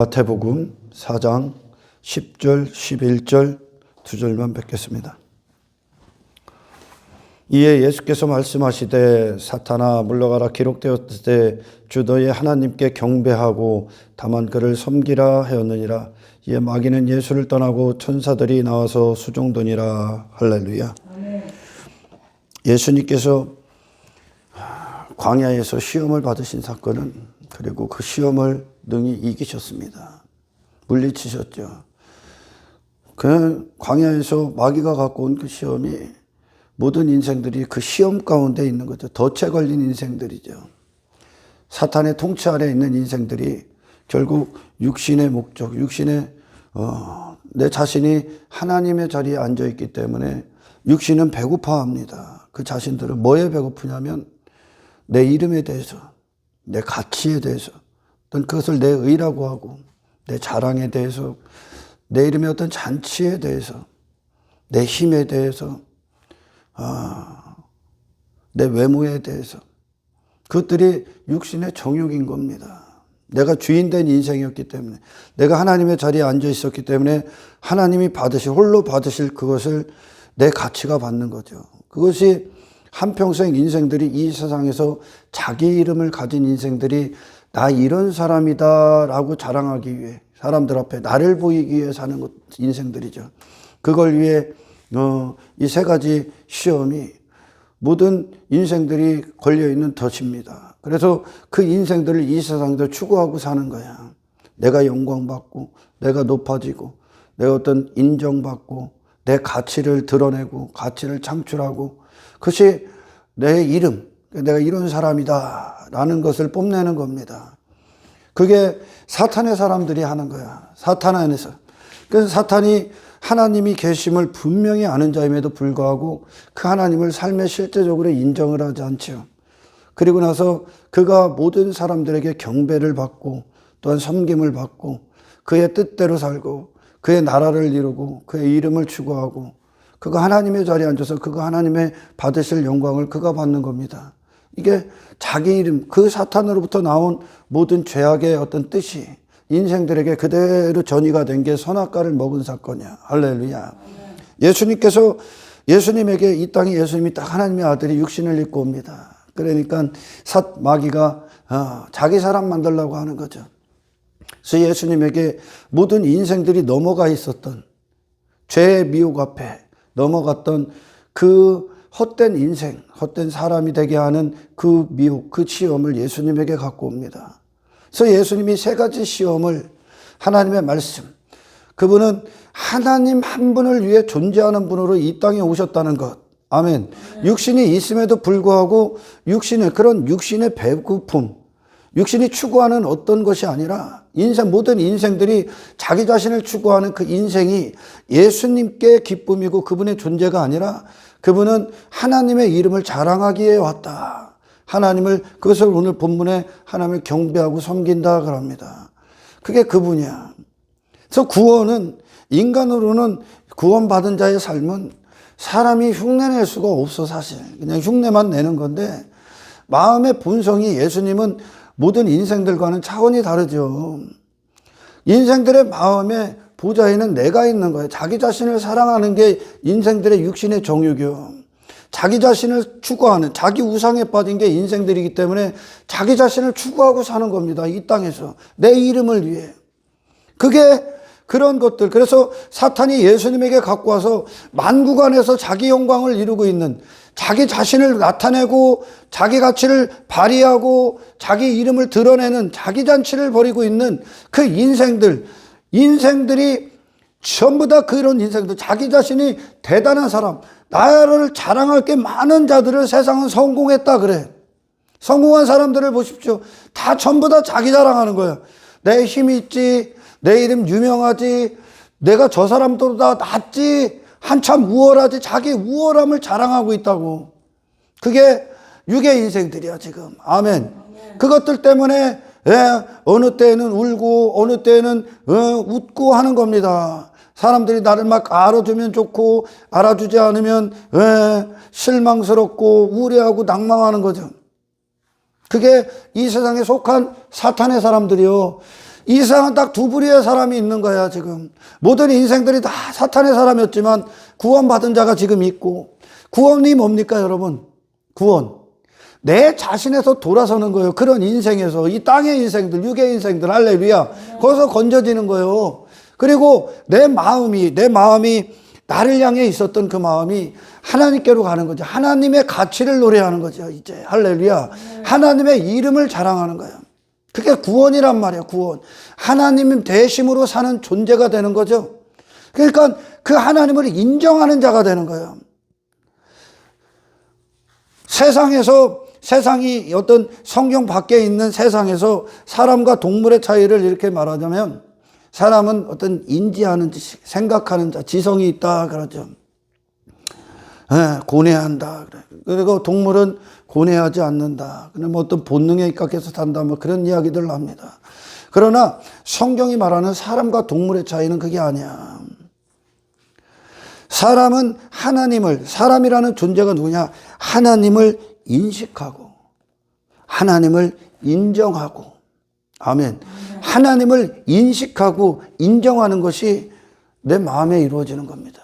마태복음 4장 10절 11절 2절만 뵙겠습니다. 이에 예수께서 말씀하시되 사탄아 물러가라 기록되었을 때 주 너의 하나님께 경배하고 다만 그를 섬기라 하였느니라. 이에 마귀는 예수를 떠나고 천사들이 나와서 수종도니라. 할렐루야. 예수님께서 광야에서 시험을 받으신 사건은, 그리고 그 시험을 능히 이기셨습니다. 물리치셨죠. 그 광야에서 마귀가 갖고 온 그 시험이 모든 인생들이 그 시험 가운데 있는 거죠. 덫에 걸린 인생들이죠. 사탄의 통치 아래 있는 인생들이 결국 육신의 목적, 내 자신이 하나님의 자리에 앉아 있기 때문에 육신은 배고파합니다. 그 자신들은 뭐에 배고프냐면 내 이름에 대해서, 내 가치에 대해서, 어떤 그것을 내 의라고 하고, 내 자랑에 대해서, 내 이름의 어떤 잔치에 대해서, 내 힘에 대해서, 내 외모에 대해서, 그것들이 육신의 정욕인 겁니다. 내가 주인된 인생이었기 때문에, 내가 하나님의 자리에 앉아 있었기 때문에 하나님이 홀로 받으실 그것을 내 가치가 받는 거죠. 그것이 한평생 인생들이 이 세상에서 자기 이름을 가진 인생들이 나 이런 사람이다 라고 자랑하기 위해, 사람들 앞에 나를 보이기 위해 사는 인생들이죠. 그걸 위해 이 세 가지 시험이 모든 인생들이 걸려있는 덫입니다. 그래서 그 인생들을 이 세상에서 추구하고 사는 거야. 내가 영광받고, 내가 높아지고, 내가 어떤 인정받고, 내 가치를 드러내고, 가치를 창출하고, 그것이 내 이름, 내가 이런 사람이다 라는 것을 뽐내는 겁니다. 그게 사탄의 사람들이 하는 거야. 사탄 안에서. 그래서 사탄이 하나님이 계심을 분명히 아는 자임에도 불구하고 그 하나님을 삶에 실제적으로 인정을 하지 않죠. 그리고 나서 그가 모든 사람들에게 경배를 받고 또한 섬김을 받고 그의 뜻대로 살고 그의 나라를 이루고 그의 이름을 추구하고 그가 하나님의 자리에 앉아서 그가 하나님의 받으실 영광을 그가 받는 겁니다. 이게 자기 이름, 그 사탄으로부터 나온 모든 죄악의 어떤 뜻이 인생들에게 그대로 전이가 된 게 선악과를 먹은 사건이야. 할렐루야. 예수님께서, 예수님에게 이 땅에 예수님이 딱 하나님의 아들이 육신을 입고 옵니다. 그러니까 마귀가 자기 사람 만들려고 하는 거죠. 그래서 예수님에게 모든 인생들이 넘어가 있었던 죄의 미혹 앞에 넘어갔던 그 헛된 인생, 헛된 사람이 되게 하는 그 미혹, 그 시험을 예수님에게 갖고 옵니다. 그래서 예수님이 세 가지 시험을, 하나님의 말씀, 그분은 하나님 한 분을 위해 존재하는 분으로 이 땅에 오셨다는 것. 아멘. 육신이 있음에도 불구하고 그런 육신의 배고픔, 육신이 추구하는 어떤 것이 아니라 모든 인생들이 자기 자신을 추구하는 그 인생이 예수님께 기쁨이고 그분의 존재가 아니라 그분은 하나님의 이름을 자랑하기에 왔다. 그것을 오늘 본문에 하나님을 경배하고 섬긴다 그럽니다. 그게 그분이야. 그래서 구원은, 인간으로는 구원받은 자의 삶은 사람이 흉내낼 수가 없어, 사실. 그냥 흉내만 내는 건데, 마음의 본성이 예수님은 모든 인생들과는 차원이 다르죠. 인생들의 마음의 보좌에는 내가 있는 거예요. 자기 자신을 사랑하는 게 인생들의 육신의 정욕이요. 자기 자신을 추구하는, 자기 우상에 빠진 게 인생들이기 때문에 자기 자신을 추구하고 사는 겁니다. 이 땅에서. 내 이름을 위해. 그게 그런 것들. 그래서 사탄이 예수님에게 갖고 와서 만구간에서 자기 영광을 이루고 있는, 자기 자신을 나타내고 자기 가치를 발휘하고 자기 이름을 드러내는 자기 잔치를 벌이고 있는 그 인생들이 전부 다 그런 인생들, 자기 자신이 대단한 사람, 나를 자랑할 게 많은 자들을 세상은 성공했다 그래. 성공한 사람들을 보십시오. 다 전부 다 자기 자랑하는 거야. 내 힘이 있지, 내 이름 유명하지, 내가 저 사람들보다 낫지, 한참 우월하지, 자기 우월함을 자랑하고 있다고. 그게 육의 인생들이야 지금. 아멘. 그것들 때문에 어느 때는 울고 어느 때는 웃고 하는 겁니다. 사람들이 나를 막 알아주면 좋고 알아주지 않으면 실망스럽고 우려하고 낭망하는 거죠. 그게 이 세상에 속한 사탄의 사람들이요. 이 세상은 딱 두 부류의 사람이 있는 거야, 지금. 모든 인생들이 다 사탄의 사람이었지만 구원받은 자가 지금 있고, 구원이 뭡니까, 여러분? 구원. 내 자신에서 돌아서는 거예요. 그런 인생에서. 이 땅의 인생들, 육의 인생들, 할렐루야. 거기서 건져지는 거예요. 그리고 내 마음이 나를 향해 있었던 그 마음이 하나님께로 가는 거죠. 하나님의 가치를 노래하는 거죠, 이제. 할렐루야. 하나님의 이름을 자랑하는 거예요. 그게 구원이란 말이에요, 구원. 하나님 대심으로 사는 존재가 되는 거죠. 그러니까 그 하나님을 인정하는 자가 되는 거예요. 세상이 어떤 성경 밖에 있는 세상에서 사람과 동물의 차이를 이렇게 말하자면, 사람은 어떤 인지하는 자, 생각하는 자, 지성이 있다 그러죠. 고뇌한다. 그리고 동물은 고뇌하지 않는다. 그냥 뭐 어떤 본능에 입각해서 산다. 뭐 그런 이야기들을 합니다. 그러나 성경이 말하는 사람과 동물의 차이는 그게 아니야. 사람은 사람이라는 존재가 누구냐? 하나님을 인식하고, 하나님을 인정하고, 아멘. 하나님을 인식하고 인정하는 것이 내 마음에 이루어지는 겁니다.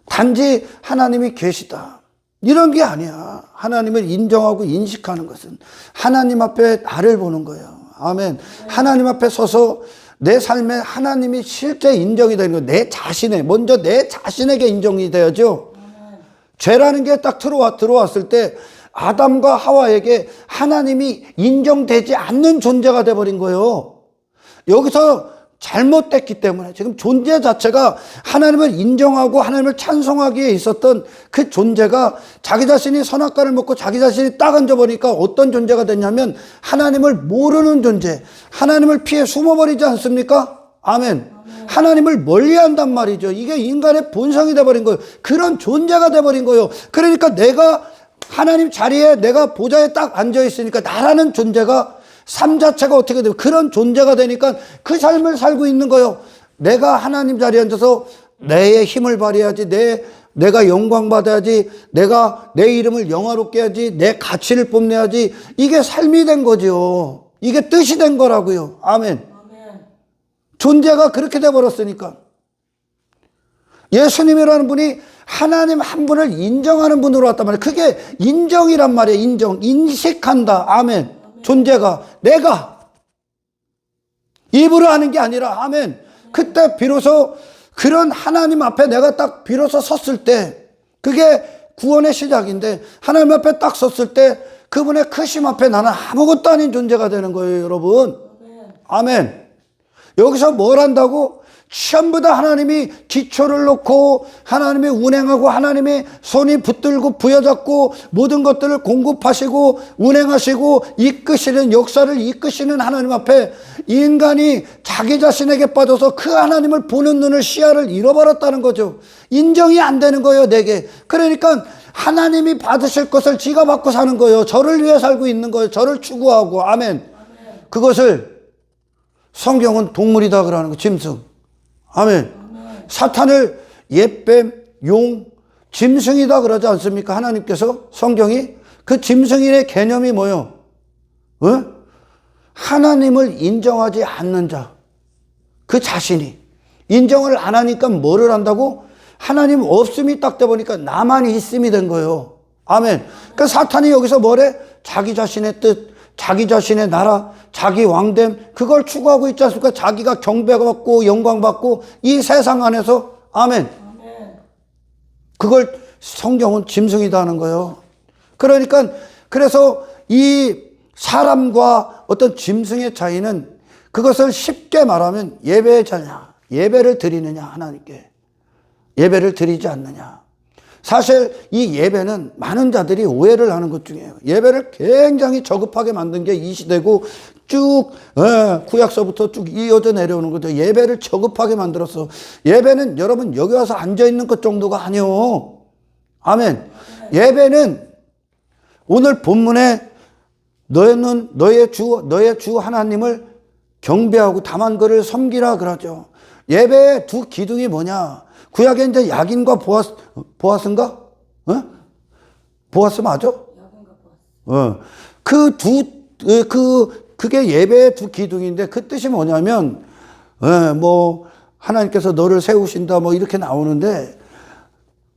단지 하나님이 계시다, 이런 게 아니야. 하나님을 인정하고 인식하는 것은 하나님 앞에 나를 보는 거예요. 아멘. 하나님 앞에 서서 내 삶에 하나님이 실제 인정이 되는 거예요. 먼저 내 자신에게 인정이 되어야죠. 죄라는 게 딱 들어왔을 때 아담과 하와에게 하나님이 인정되지 않는 존재가 돼버린 거예요. 여기서 잘못됐기 때문에 지금 존재 자체가 하나님을 인정하고 하나님을 찬송하기에 있었던 그 존재가 자기 자신이 선악과를 먹고 자기 자신이 딱 앉아버리니까 어떤 존재가 됐냐면 하나님을 모르는 존재, 하나님을 피해 숨어버리지 않습니까? 아멘. 하나님을 멀리한단 말이죠. 이게 인간의 본성이 돼버린 거예요. 그런 존재가 돼버린 거예요. 그러니까 내가 하나님 자리에, 내가 보좌에 딱 앉아있으니까 나라는 존재가, 삶 자체가 어떻게 되면 그런 존재가 되니까 그 삶을 살고 있는 거예요. 내가 하나님 자리에 앉아서 내의 힘을 발휘해야지, 내가 영광 받아야지, 내가 내 이름을 영화롭게 해야지, 내 가치를 뽐내야지. 이게 삶이 된 거죠. 이게 뜻이 된 거라고요. 아멘. 존재가 그렇게 돼버렸으니까. 예수님이라는 분이 하나님 한 분을 인정하는 분으로 왔단 말이에요. 그게 인정이란 말이에요. 인식한다. 아멘. 존재가, 내가 입으로 하는 게 아니라, 아멘. 그때 비로소 그런 하나님 앞에 내가 딱 비로소 섰을 때, 그게 구원의 시작인데, 하나님 앞에 딱 섰을 때 그분의 크심 앞에 나는 아무것도 아닌 존재가 되는 거예요, 여러분. 아멘. 여기서 뭘 한다고? 전부 다 하나님이 기초를 놓고 하나님이 운행하고 하나님이 손이 붙들고 부여잡고 모든 것들을 공급하시고 운행하시고 이끄시는, 역사를 이끄시는 하나님 앞에 인간이 자기 자신에게 빠져서 그 하나님을 보는 눈을, 시야를 잃어버렸다는 거죠. 인정이 안 되는 거예요, 내게. 그러니까 하나님이 받으실 것을 지가 받고 사는 거예요. 저를 위해 살고 있는 거예요. 저를 추구하고. 아멘. 그것을 성경은 동물이다 그러는 거, 짐승. 아멘. 사탄을 옛뱀, 용, 짐승이다 그러지 않습니까? 하나님께서, 성경이. 그 짐승의 개념이 뭐예요? 하나님을 인정하지 않는 자, 그 자신이 인정을 안 하니까 뭐를 한다고? 하나님 없음이 딱 돼보니까 나만 있음이 된 거예요. 아멘. 그러니까 사탄이 여기서 뭐래? 자기 자신의 뜻, 자기 자신의 나라, 자기 왕됨, 그걸 추구하고 있지 않습니까? 자기가 경배받고 영광받고 이 세상 안에서. 아멘. 그걸 성경은 짐승이다 하는 거예요. 그러니까 그래서 이 사람과 어떤 짐승의 차이는, 그것을 쉽게 말하면 예배의 차이냐, 예배를 드리느냐, 하나님께 예배를 드리지 않느냐. 사실 이 예배는 많은 자들이 오해를 하는 것 중이에요. 예배를 굉장히 저급하게 만든 게 이 시대고, 쭉 구약서부터 쭉 이어져 내려오는 거죠. 예배를 저급하게 만들었어. 예배는 여러분 여기 와서 앉아있는 것 정도가 아니요. 아멘. 예배는 오늘 본문에 너의 주 하나님을 경배하고 다만 그를 섬기라 그러죠. 예배의 두 기둥이 뭐냐? 구약에 이제 야긴과 보아스인가? 보아스 맞아? 그 그게 예배의 두 기둥인데 그 뜻이 뭐냐면, 뭐, 하나님께서 너를 세우신다, 뭐, 이렇게 나오는데,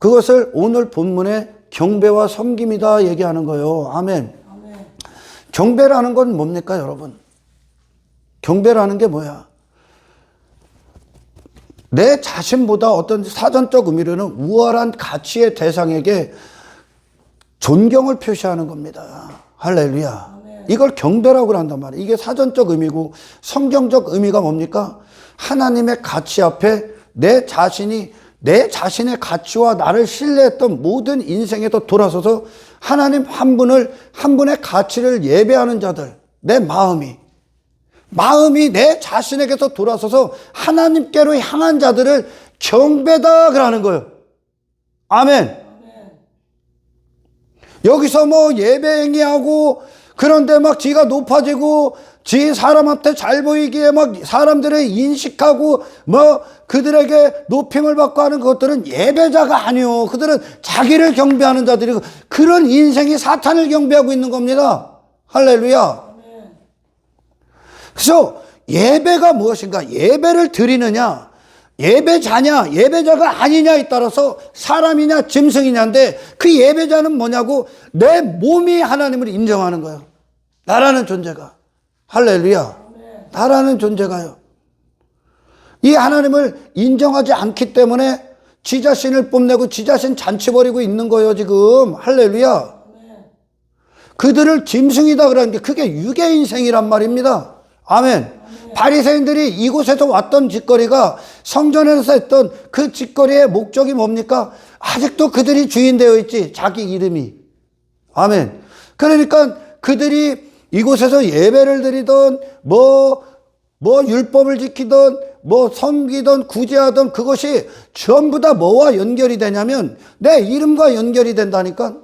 그것을 오늘 본문에 경배와 섬김이다 얘기하는 거예요. 아멘. 경배라는 건 뭡니까, 여러분? 경배라는 게 뭐야? 내 자신보다 어떤 사전적 의미로는 우월한 가치의 대상에게 존경을 표시하는 겁니다. 할렐루야. 이걸 경배라고 한단 말이에요. 이게 사전적 의미고 성경적 의미가 뭡니까? 하나님의 가치 앞에 내 자신의 가치와 나를 신뢰했던 모든 인생에서 돌아서서 하나님 한 분의 가치를 예배하는 자들, 내 마음이 내 자신에게서 돌아서서 하나님께로 향한 자들을 경배다 그러는 거예요. 아멘. 여기서 뭐 예배행위하고 그런데 막 지가 높아지고 지 사람한테 잘 보이기에 막 사람들을 인식하고 뭐 그들에게 높임을 받고 하는 것들은 예배자가 아니요. 그들은 자기를 경배하는 자들이고 그런 인생이 사탄을 경배하고 있는 겁니다. 할렐루야. 그래서 예배가 무엇인가? 예배를 드리느냐? 예배자냐? 예배자가 아니냐에 따라서 사람이냐 짐승이냐인데 그 예배자는 뭐냐고? 내 몸이 하나님을 인정하는 거예요. 나라는 존재가. 할렐루야. 나라는 존재가요. 이 하나님을 인정하지 않기 때문에 지 자신을 뽐내고 지 자신 잔치 벌이고 있는 거예요 지금. 할렐루야. 그들을 짐승이다 그러는 게 그게 유괴 인생이란 말입니다. 아멘. 바리새인들이 이곳에서 왔던 짓거리가 성전에서 했던 그 짓거리의 목적이 뭡니까? 아직도 그들이 주인 되어 있지. 자기 이름이. 아멘. 그러니까 그들이 이곳에서 예배를 드리던 뭐 율법을 지키던 뭐 섬기던 구제하던 그것이 전부 다 뭐와 연결이 되냐면 내 이름과 연결이 된다니까.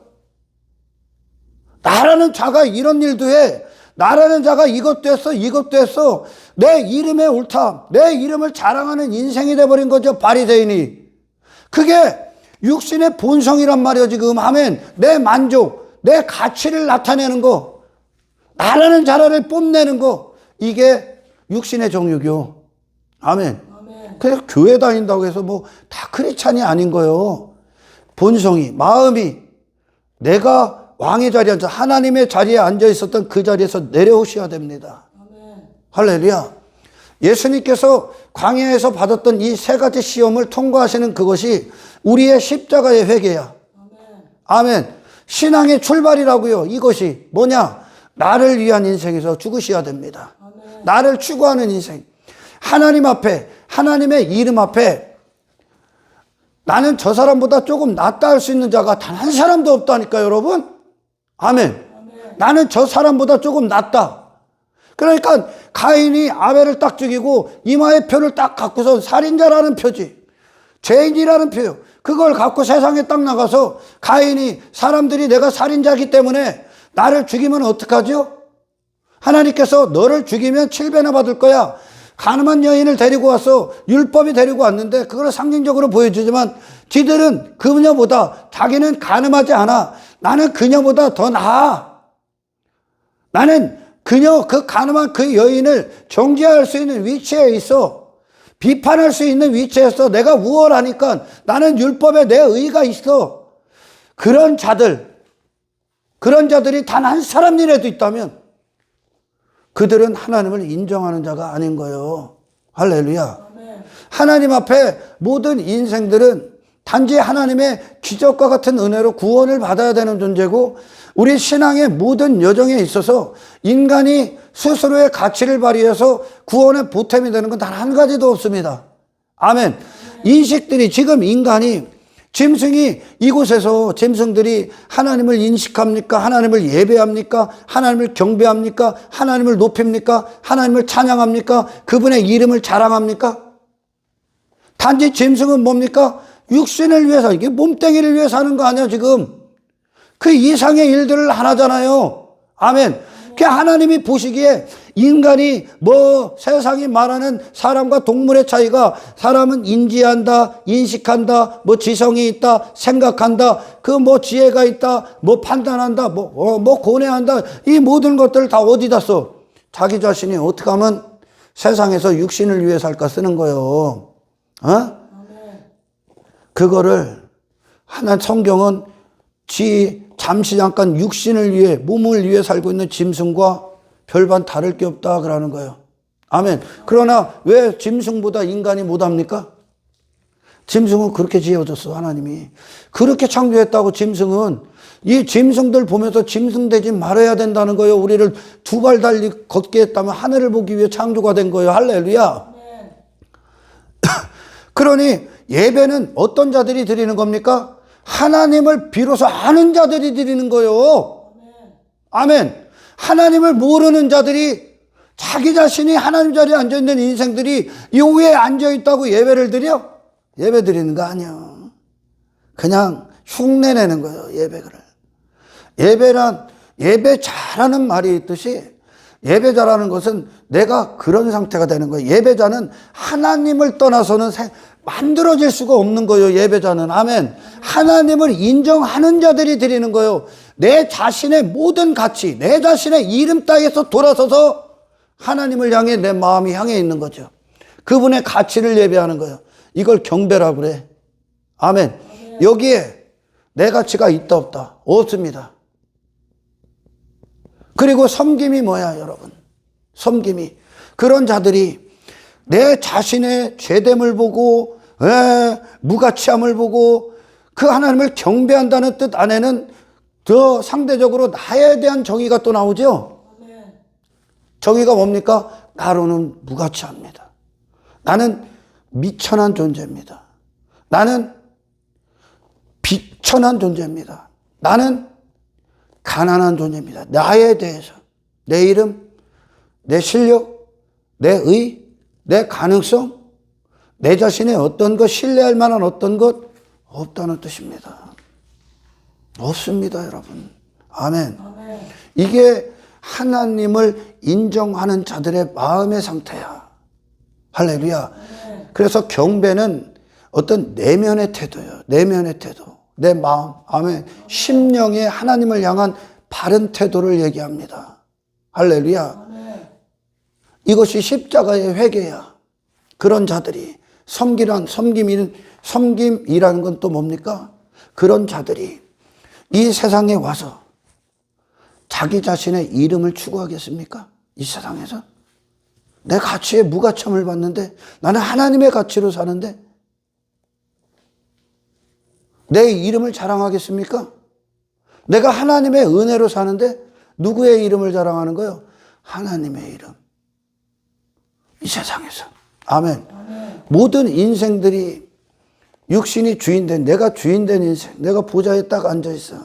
나라는 자가 이런 일도 해. 나라는 자가 이것도 했어 이것도 했어. 내 이름에 옳다. 내 이름을 자랑하는 인생이 돼버린 거죠 바리새인이. 그게 육신의 본성이란 말이에요 지금. 아멘. 내 만족, 내 가치를 나타내는 거, 나라는 자라를 뽐내는 거, 이게 육신의 정욕이요. 아멘. 그래서 교회 다닌다고 해서 뭐 다 크리스찬이 아닌 거예요. 본성이, 마음이 내가 왕의 자리에 앉아 하나님의 자리에 앉아 있었던 그 자리에서 내려오셔야 됩니다. 할렐루야. 예수님께서 광야에서 받았던 이 세 가지 시험을 통과하시는 그것이 우리의 십자가의 회개야. 아멘. 신앙의 출발이라고요. 이것이 뭐냐? 나를 위한 인생에서 죽으셔야 됩니다. 나를 추구하는 인생. 하나님 앞에, 하나님의 이름 앞에 나는 저 사람보다 조금 낫다 할 수 있는 자가 단 한 사람도 없다니까 여러분. 아멘. 나는 저 사람보다 조금 낫다. 그러니까 가인이 아벨을 딱 죽이고 이마에 표를 딱 갖고서 살인자라는 표지, 죄인이라는 표요. 그걸 갖고 세상에 딱 나가서 가인이 사람들이 내가 살인자이기 때문에 나를 죽이면 어떡하죠? 하나님께서 너를 죽이면 7배나 받을 거야. 가늠한 여인을 데리고 와서 율법이 데리고 왔는데 그걸 상징적으로 보여주지만 지들은 그녀보다, 자기는 가늠하지 않아. 나는 그녀보다 더 나아. 나는 그 가늠한 그 여인을 정죄할 수 있는 위치에 있어. 비판할 수 있는 위치에서 내가 우월하니까 나는 율법에 내 의가 있어. 그런 자들이 단 한 사람이라도 있다면 그들은 하나님을 인정하는 자가 아닌 거예요. 할렐루야. 하나님 앞에 모든 인생들은 단지 하나님의 기적과 같은 은혜로 구원을 받아야 되는 존재고, 우리 신앙의 모든 여정에 있어서 인간이 스스로의 가치를 발휘해서 구원의 보탬이 되는 건 단 한 가지도 없습니다. 아멘. 인식들이 지금 인간이, 짐승이 이곳에서 짐승들이 하나님을 인식합니까? 하나님을 예배합니까? 하나님을 경배합니까? 하나님을 높입니까? 하나님을 찬양합니까? 그분의 이름을 자랑합니까? 단지 짐승은 뭡니까? 육신을 위해서, 이게 몸뚱이를 위해서 하는 거 아니야 지금. 그 이상의 일들을 안 하잖아요. 아멘. 그 하나님이 보시기에 인간이 뭐 세상이 말하는 사람과 동물의 차이가, 사람은 인지한다, 인식한다, 뭐 지성이 있다, 생각한다, 그 뭐 지혜가 있다, 뭐 판단한다, 뭐 고뇌한다, 이 모든 것들을 다 어디다 써? 자기 자신이 어떻게 하면 세상에서 육신을 위해 살까 쓰는 거예요. 그거를 하나 성경은 잠시 잠깐 육신을 위해 몸을 위해 살고 있는 짐승과 별반 다를 게 없다 그러는 거예요. 아멘. 그러나 왜 짐승보다 인간이 못합니까? 짐승은 그렇게 지어졌어. 하나님이 그렇게 창조했다고. 짐승은 이 짐승들 보면서 짐승 되지 말아야 된다는 거예요. 우리를 두 발 달리 걷게 했다면 하늘을 보기 위해 창조가 된 거예요. 할렐루야. 그러니 예배는 어떤 자들이 드리는 겁니까? 하나님을 비로소 아는 자들이 드리는 거예요. 아멘. 하나님을 모르는 자들이, 자기 자신이 하나님 자리에 앉아있는 인생들이 이 위에 앉아있다고 예배를 드려? 예배 드리는 거 아니야. 그냥 흉내내는 거예요. 예배란 예배 잘하는 말이 있듯이 예배자라는 것은 내가 그런 상태가 되는 거예요. 예배자는 하나님을 떠나서는 만들어질 수가 없는 거예요. 예배자는. 아멘. 하나님을 인정하는 자들이 드리는 거예요. 내 자신의 모든 가치, 내 자신의 이름 따위에서 돌아서서 하나님을 향해 내 마음이 향해 있는 거죠. 그분의 가치를 예배하는 거예요. 이걸 경배라고 그래. 아멘. 여기에 내 가치가 있다 없다? 없습니다. 그리고 섬김이 뭐야 여러분? 섬김이 그런 자들이 내 자신의 죄됨을 보고 무가치함을 보고 그 하나님을 경배한다는 뜻 안에는 더 상대적으로 나에 대한 정의가 또 나오죠. 정의가 뭡니까? 나로는 무가치합니다. 나는 미천한 존재입니다. 나는 비천한 존재입니다. 나는 가난한 존재입니다. 나에 대해서 내 이름, 내 실력, 내 의, 내 가능성, 내 자신의 어떤 것, 신뢰할 만한 어떤 것 없다는 뜻입니다. 없습니다, 여러분. 아멘. 이게 하나님을 인정하는 자들의 마음의 상태야. 할렐루야. 그래서 경배는 어떤 내면의 태도예요. 내면의 태도. 내 마음, 아멘. 심령의 하나님을 향한 바른 태도를 얘기합니다. 할렐루야. 이것이 십자가의 회개야. 그런 자들이 섬김이라는 건 또 뭡니까? 그런 자들이 이 세상에 와서 자기 자신의 이름을 추구하겠습니까? 이 세상에서? 내 가치에 무가치함을 받는데 나는 하나님의 가치로 사는데 내 이름을 자랑하겠습니까? 내가 하나님의 은혜로 사는데 누구의 이름을 자랑하는 거예요? 하나님의 이름. 이 세상에서. 아멘. 모든 인생들이 육신이 주인된, 내가 주인된 인생, 내가 보좌에 딱 앉아있어.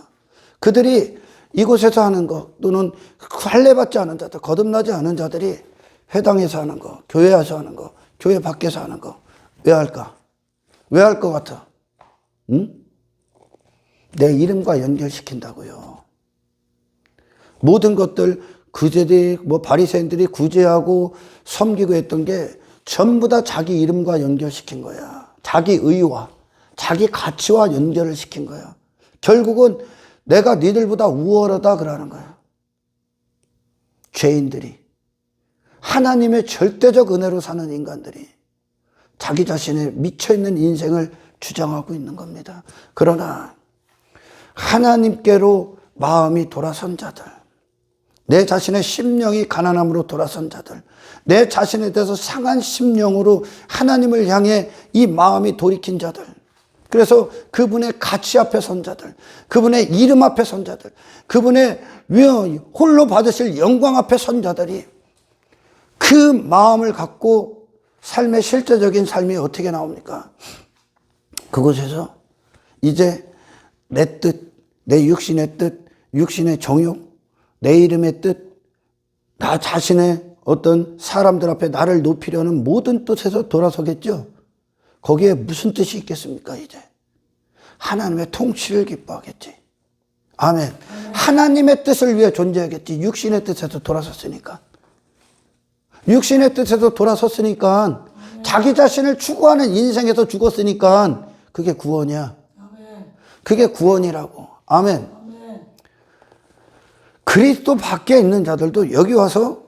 그들이 이곳에서 하는 거 또는 할례받지 않은 자들, 거듭나지 않은 자들이 회당에서 하는 거, 교회에서 하는 거, 교회 밖에서 하는 거 왜 할까? 왜 할 것 같아? 응? 내 이름과 연결시킨다고요. 모든 것들 그제들이 바리새인들이 구제하고 섬기고 했던 게 전부 다 자기 이름과 연결시킨 거야. 자기 의와 자기 가치와 연결을 시킨 거야. 결국은 내가 니들보다 우월하다 그러는 거야. 죄인들이 하나님의 절대적 은혜로 사는 인간들이 자기 자신에 미쳐있는 인생을 주장하고 있는 겁니다. 그러나 하나님께로 마음이 돌아선 자들, 내 자신의 심령이 가난함으로 돌아선 자들, 내 자신에 대해서 상한 심령으로 하나님을 향해 이 마음이 돌이킨 자들, 그래서 그분의 가치 앞에 선 자들, 그분의 이름 앞에 선 자들, 그분의 홀로 받으실 영광 앞에 선 자들이 그 마음을 갖고 삶의 실제적인 삶이 어떻게 나옵니까? 그곳에서 이제 내 뜻, 내 육신의 뜻, 육신의 정욕, 내 이름의 뜻, 나 자신의 어떤 사람들 앞에 나를 높이려는 모든 뜻에서 돌아서겠죠. 거기에 무슨 뜻이 있겠습니까? 이제 하나님의 통치를 기뻐하겠지. 아멘. 하나님의 뜻을 위해 존재하겠지. 육신의 뜻에서 돌아섰으니까. 육신의 뜻에서 돌아섰으니까 자기 자신을 추구하는 인생에서 죽었으니까 그게 구원이야. 그게 구원이라고. 아멘. 그리스도 밖에 있는 자들도 여기 와서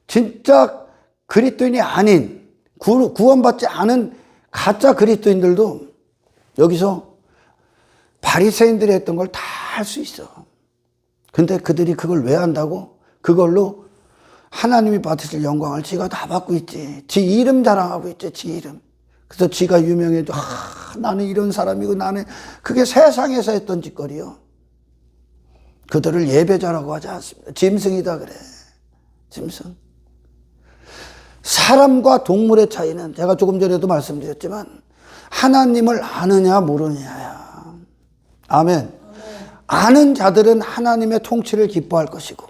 진짜 그리스도인이 아닌, 구원받지 않은 가짜 그리스도인들도 여기서 바리새인들이 했던 걸 다 할 수 있어. 근데 그들이 그걸 왜 한다고? 그걸로 하나님이 받으실 영광을 지가 다 받고 있지. 지 이름 자랑하고 있지, 지 이름. 그래서 지가 유명해도, 나는 이런 사람이고, 나는, 그게 세상에서 했던 짓거리요. 그들을 예배자라고 하지 않습니다. 짐승이다 그래. 짐승. 사람과 동물의 차이는 제가 조금 전에도 말씀드렸지만, 하나님을 아느냐 모르느냐야. 아멘. 아는 자들은 하나님의 통치를 기뻐할 것이고,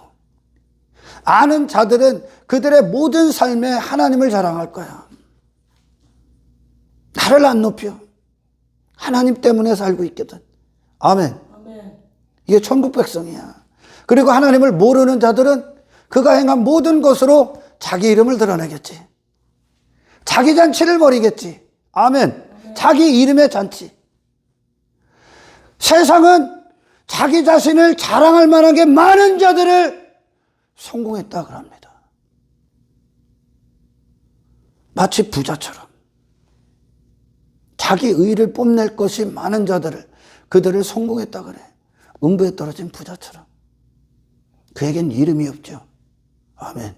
아는 자들은 그들의 모든 삶에 하나님을 자랑할 거야. 나를 안 높여. 하나님 때문에 살고 있거든. 아멘. 이게 천국 백성이야. 그리고 하나님을 모르는 자들은 그가 행한 모든 것으로 자기 이름을 드러내겠지. 자기 잔치를 벌이겠지. 아멘. 자기 이름의 잔치. 세상은 자기 자신을 자랑할 만하게 많은 자들을 성공했다 그럽니다. 마치 부자처럼 자기 의를 뽐낼 것이 많은 자들을, 그들을 성공했다 그래. 음부에 떨어진 부자처럼. 그에겐 이름이 없죠. 아멘.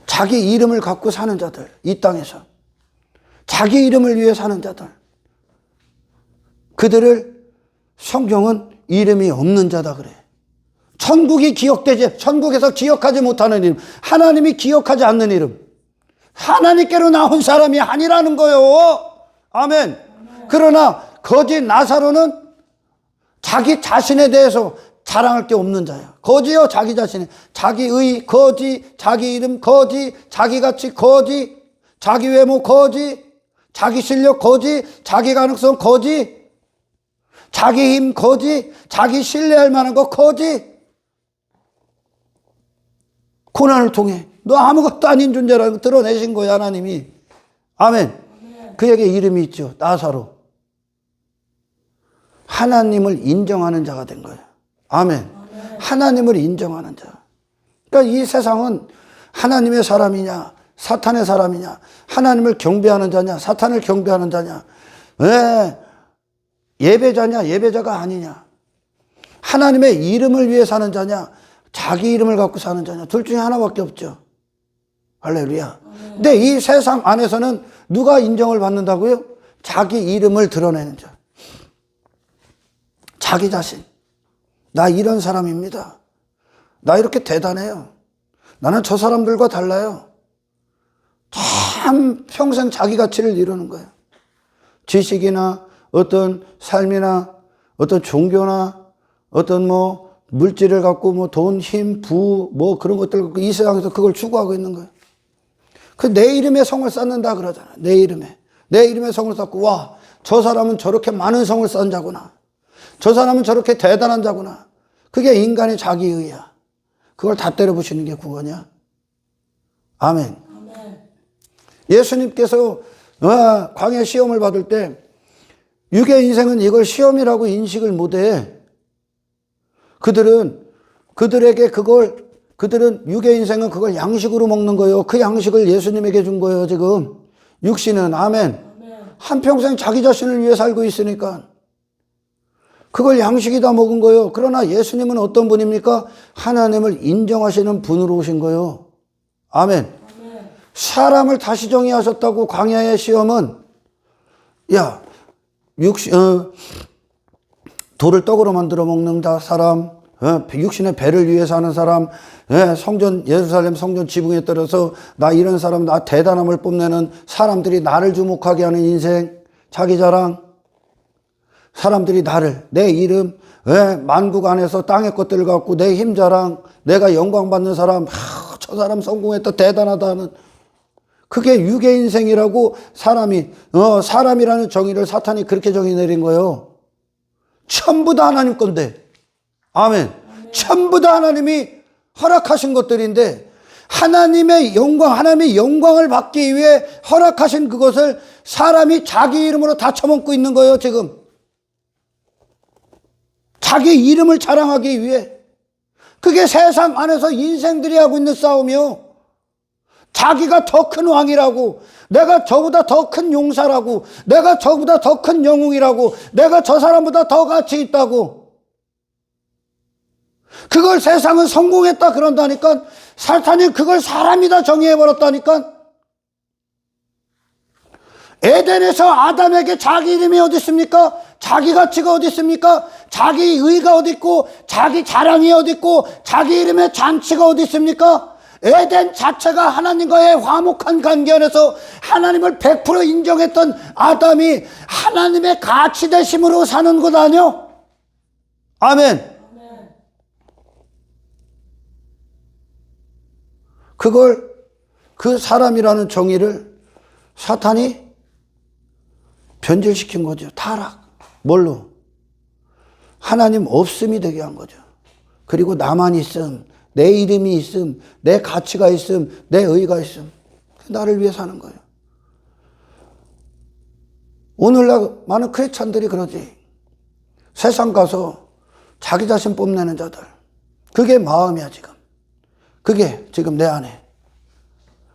자기 이름을 갖고 사는 자들, 이 땅에서 자기 이름을 위해 사는 자들, 그들을 성경은 이름이 없는 자다 그래. 천국이 기억되지, 천국에서 기억하지 못하는 이름, 하나님이 기억하지 않는 이름, 하나님께로 나온 사람이 아니라는 거요. 아멘. 그러나 거지 나사로는 자기 자신에 대해서 자랑할 게 없는 자야. 거지요, 자기 자신에. 자기 의 거지, 자기 이름 거지, 자기 가치 거지, 자기 외모 거지, 자기 실력 거지, 자기 가능성 거지, 자기 힘 거지, 자기 신뢰할 만한 거 거지. 고난을 통해 너 아무것도 아닌 존재라고 드러내신 거야, 하나님이. 아멘. 그에게 이름이 있죠. 나사로. 하나님을 인정하는 자가 된 거예요. 아멘. 하나님을 인정하는 자. 그러니까 이 세상은 하나님의 사람이냐, 사탄의 사람이냐, 하나님을 경배하는 자냐, 사탄을 경배하는 자냐, 왜 예배자냐, 예배자가 아니냐, 하나님의 이름을 위해 사는 자냐, 자기 이름을 갖고 사는 자냐, 둘 중에 하나밖에 없죠. 할렐루야. 근데 이 세상 안에서는 누가 인정을 받는다고요? 자기 이름을 드러내는 자. 자기 자신. 나 이런 사람입니다. 나 이렇게 대단해요. 나는 저 사람들과 달라요. 참 평생 자기 가치를 이루는 거예요. 지식이나 어떤 삶이나 어떤 종교나 어떤 뭐 물질을 갖고 뭐 돈, 힘, 부, 뭐 그런 것들 갖고 이 세상에서 그걸 추구하고 있는 거예요. 그 내 이름에 성을 쌓는다 그러잖아. 내 이름에 성을 쌓고, 와, 저 사람은 저렇게 많은 성을 쌓은 자구나. 저 사람은 저렇게 대단한 자구나. 그게 인간의 자기의야. 그걸 다 때려부시는 게 구원이야. 아멘. 예수님께서 광야 시험을 받을 때 육의 인생은 이걸 시험이라고 인식을 못해. 그들은 육의 인생은 그걸 양식으로 먹는 거예요. 그 양식을 예수님에게 준 거예요, 지금. 육신은. 아멘. 한평생 자기 자신을 위해 살고 있으니까. 그걸 양식이다 먹은 거예요. 그러나 예수님은 어떤 분입니까? 하나님을 인정하시는 분으로 오신 거예요. 아멘. 사람을 다시 정의하셨다고. 광야의 시험은, 야, 돌을 떡으로 만들어 먹는 사람, 육신의 배를 위해 사는 사람, 예루살렘 성전 지붕에 떨어서 나 이런 사람, 나 대단함을 뽐내는 사람들이 나를 주목하게 하는 인생, 자기 자랑, 사람들이 나를, 내 이름, 만국 안에서 땅의 것들을 갖고 내 힘 자랑, 내가 영광 받는 사람, 저 사람 성공했다, 대단하다 하는, 그게 육의 인생이라고 사람이라는 정의를 사탄이 그렇게 정의 내린 거예요. 전부 다 하나님 건데. 아멘. 전부 다 하나님이 허락하신 것들인데, 하나님의 영광을 받기 위해 허락하신 그것을 사람이 자기 이름으로 다 처먹고 있는 거예요, 지금. 자기 이름을 자랑하기 위해. 그게 세상 안에서 인생들이 하고 있는 싸움이요. 자기가 더 큰 왕이라고, 내가 저보다 더 큰 용사라고, 내가 저보다 더 큰 영웅이라고, 내가 저 사람보다 더 가치 있다고. 그걸 세상은 성공했다 그런다니까. 사탄이 그걸 사람이다 정의해버렸다니까. 에덴에서 아담에게 자기 이름이 어디 있습니까? 자기 가치가 어디 있습니까? 자기 의가 어디 있고, 자기 자랑이 어디 있고, 자기 이름의 잔치가 어디 있습니까? 에덴 자체가 하나님과의 화목한 관계 안에서 하나님을 100% 인정했던 아담이 하나님의 가치 대심으로 사는 것 아니요? 아멘. 그걸, 그 사람이라는 정의를 사탄이 변질시킨 거죠. 타락. 뭘로? 하나님 없음이 되게 한 거죠. 그리고 나만 있음, 내 이름이 있음, 내 가치가 있음, 내 의가 있음. 나를 위해 사는 거예요. 오늘날 많은 크리스찬들이 그러지. 세상 가서 자기 자신 뽐내는 자들. 그게 마음이야 지금. 그게 지금 내 안에.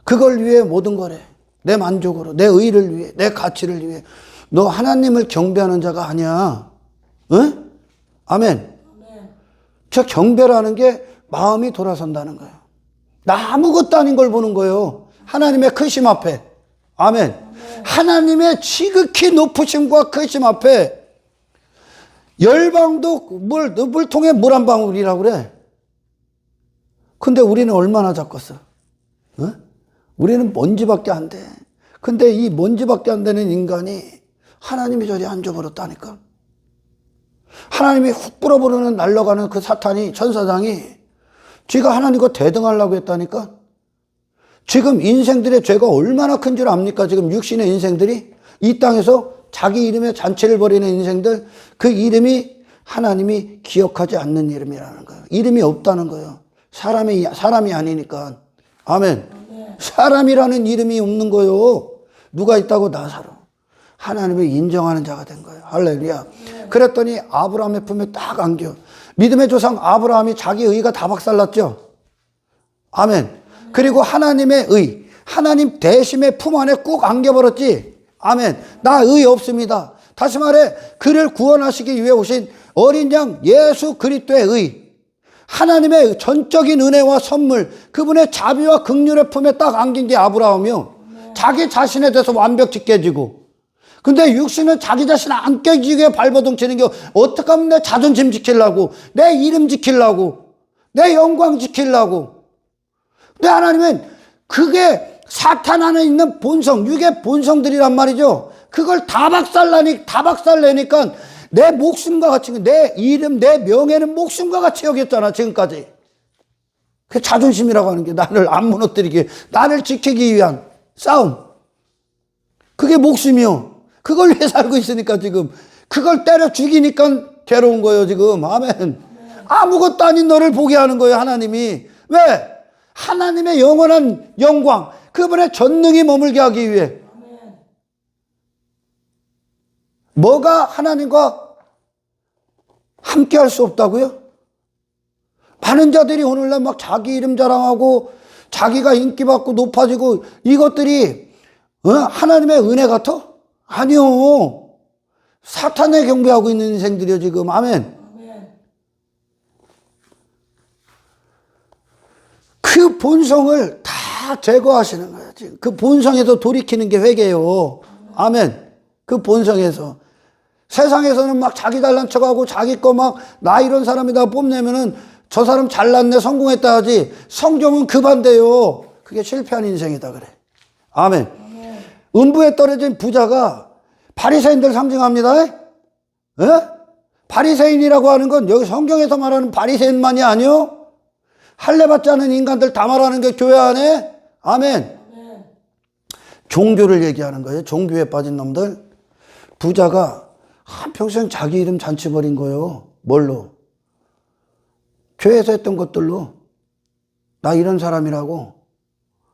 그걸 위해 모든 거래. 내 만족으로, 내 의를 위해, 내 가치를 위해. 너 하나님을 경배하는 자가 아니야. 응? 아멘. 저 경배라는 게 마음이 돌아선다는 거예요. 나 아무것도 아닌 걸 보는 거예요. 하나님의 크심 앞에. 아멘. 하나님의 지극히 높으심과 크심 앞에 열방도 물통에 물 한 방울이라고 그래. 근데 우리는 얼마나 작겠어? 어? 우리는 먼지밖에 안 돼. 근데 이 먼지밖에 안 되는 인간이 하나님이 저리 앉아버렸다니까. 하나님이 훅 불어버리는 날아가는 그 사탄이, 천사장이 쥐가 하나님과 대등하려고 했다니까. 지금 인생들의 죄가 얼마나 큰 줄 압니까? 지금 육신의 인생들이 이 땅에서 자기 이름에 잔치를 벌이는 인생들, 그 이름이 하나님이 기억하지 않는 이름이라는 거예요. 이름이 없다는 거예요. 사람이 아니니까. 아멘. 사람이라는 이름이 없는 거예요. 누가 있다고? 나사로. 하나님을 인정하는 자가 된 거예요. 할렐루야. 그랬더니 아브라함의 품에 딱 안겨. 믿음의 조상 아브라함이 자기 의가 다 박살났죠. 아멘. 그리고 하나님의 의, 하나님 대심의 품 안에 꾹 안겨버렸지. 아멘. 나 의 없습니다. 다시 말해 그를 구원하시기 위해 오신 어린 양 예수 그리스도의 의, 하나님의 전적인 은혜와 선물, 그분의 자비와 긍휼의 품에 딱 안긴 게 아브라함이요. 자기 자신에 대해서 완벽히 깨지고. 근데 육신은 자기 자신 안 깨지게 발버둥 치는 게 어떻게 하면 내 자존심 지키려고, 내 이름 지키려고, 내 영광 지키려고. 근데 하나님은 그게 사탄 안에 있는 본성, 육의 본성들이란 말이죠. 그걸 다 박살내니까 내 목숨과 같이, 내 이름, 내 명예는 목숨과 같이 여겼잖아, 지금까지. 그 자존심이라고 하는 게 나를 안 무너뜨리게, 나를 지키기 위한 싸움. 그게 목숨이요. 그걸 위해 살고 있으니까 지금. 그걸 때려 죽이니까 괴로운 거예요, 지금. 아멘. 아무것도 아닌 너를 보게 하는 거예요, 하나님이. 왜? 하나님의 영원한 영광, 그분의 전능이 머물게 하기 위해. 뭐가 하나님과 함께 할 수 없다고요? 많은 자들이 오늘날 막 자기 이름 자랑하고 자기가 인기받고 높아지고 이것들이 하나님의 은혜 같아? 아니요. 사탄에 경배하고 있는 인생들이요 지금. 아멘. 그 본성을 다 제거하시는 거예요 지금. 그 본성에서 돌이키는 게 회개예요. 아멘. 그 본성에서. 세상에서는 막 자기 잘난 척하고 자기 거 막 나 이런 사람이다 뽐내면은 저 사람 잘났네 성공했다 하지. 성경은 그 반대요. 그게 실패한 인생이다 그래. 아멘. 음부에 떨어진 부자가 바리새인들 상징합니다. 에? 바리새인이라고 하는 건 여기 성경에서 말하는 바리새인만이 아니요. 할례 받지 않은 인간들 다 말하는 게 교회 안에. 아멘. 종교를 얘기하는 거예요. 종교에 빠진 놈들. 부자가 한평생 자기 이름 잔치 벌인 거예요. 뭘로? 교회에서 했던 것들로. 나 이런 사람이라고.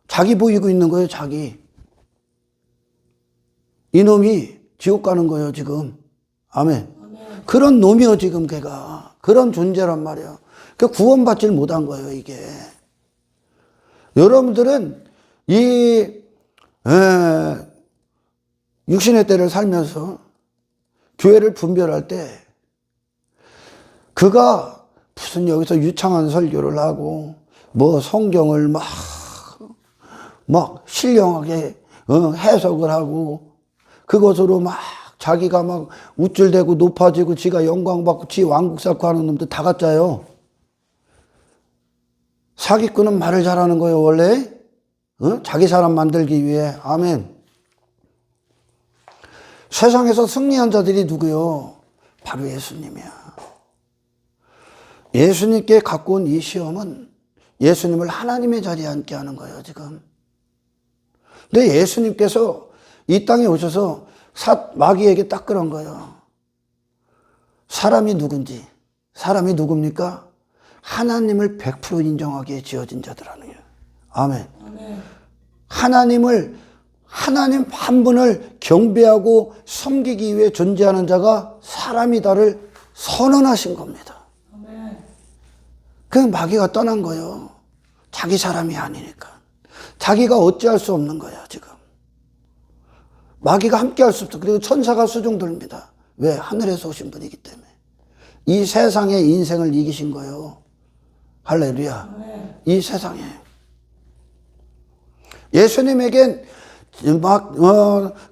자기 보이고 있는 거예요, 자기. 이놈이 지옥 가는 거예요, 지금. 아멘. 그런 놈이요, 지금 걔가. 그런 존재란 말이에요. 그 구원받질 못한 거예요, 이게. 여러분들은 이 육신의 때를 살면서 교회를 분별할 때 그가 무슨 여기서 유창한 설교를 하고 뭐 성경을 막 신령하게 해석을 하고 그것으로 막 자기가 막 우쭐대고 높아지고 지가 영광받고 지 왕국 쌓고 하는 놈들 다 가짜요. 사기꾼은 말을 잘하는 거예요 원래. 자기 사람 만들기 위해. 아멘. 세상에서 승리한 자들이 누구요? 바로 예수님이야. 예수님께 갖고 온 이 시험은 예수님을 하나님의 자리에 앉게 하는 거예요 지금. 근데 예수님께서 이 땅에 오셔서 마귀에게 딱 그런 거예요. 사람이 누군지. 사람이 누굽니까? 하나님을 100% 인정하기에 지어진 자들하는 거예요. 아멘. 아멘. 하나님 한 분을 경배하고 섬기기 위해 존재하는 자가 사람이다를 선언하신 겁니다. 아멘. 그 마귀가 떠난 거예요. 자기 사람이 아니니까. 자기가 어찌할 수 없는 거야 지금. 마귀가 함께 할 수 없어. 그리고 천사가 수종들입니다. 왜? 하늘에서 오신 분이기 때문에. 이 세상의 인생을 이기신 거예요. 할렐루야. 네. 이 세상에. 예수님에겐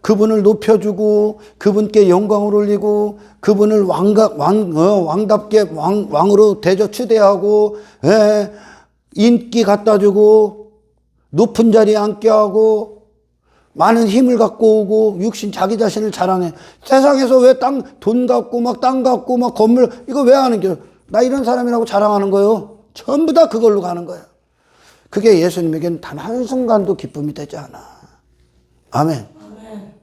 그분을 높여주고 그분께 영광을 올리고 그분을 왕답게 왕으로 대접 추대하고 인기 갖다 주고 높은 자리에 앉게 하고 많은 힘을 갖고 오고 육신 자기 자신을 자랑해. 세상에서 왜 돈 갖고 막 땅 갖고 막 건물 이거 왜 하는 거야? 나 이런 사람이라고 자랑하는 거예요. 전부 다 그걸로 가는 거야. 그게 예수님에게는 단 한순간도 기쁨이 되지 않아. 아멘. 아멘.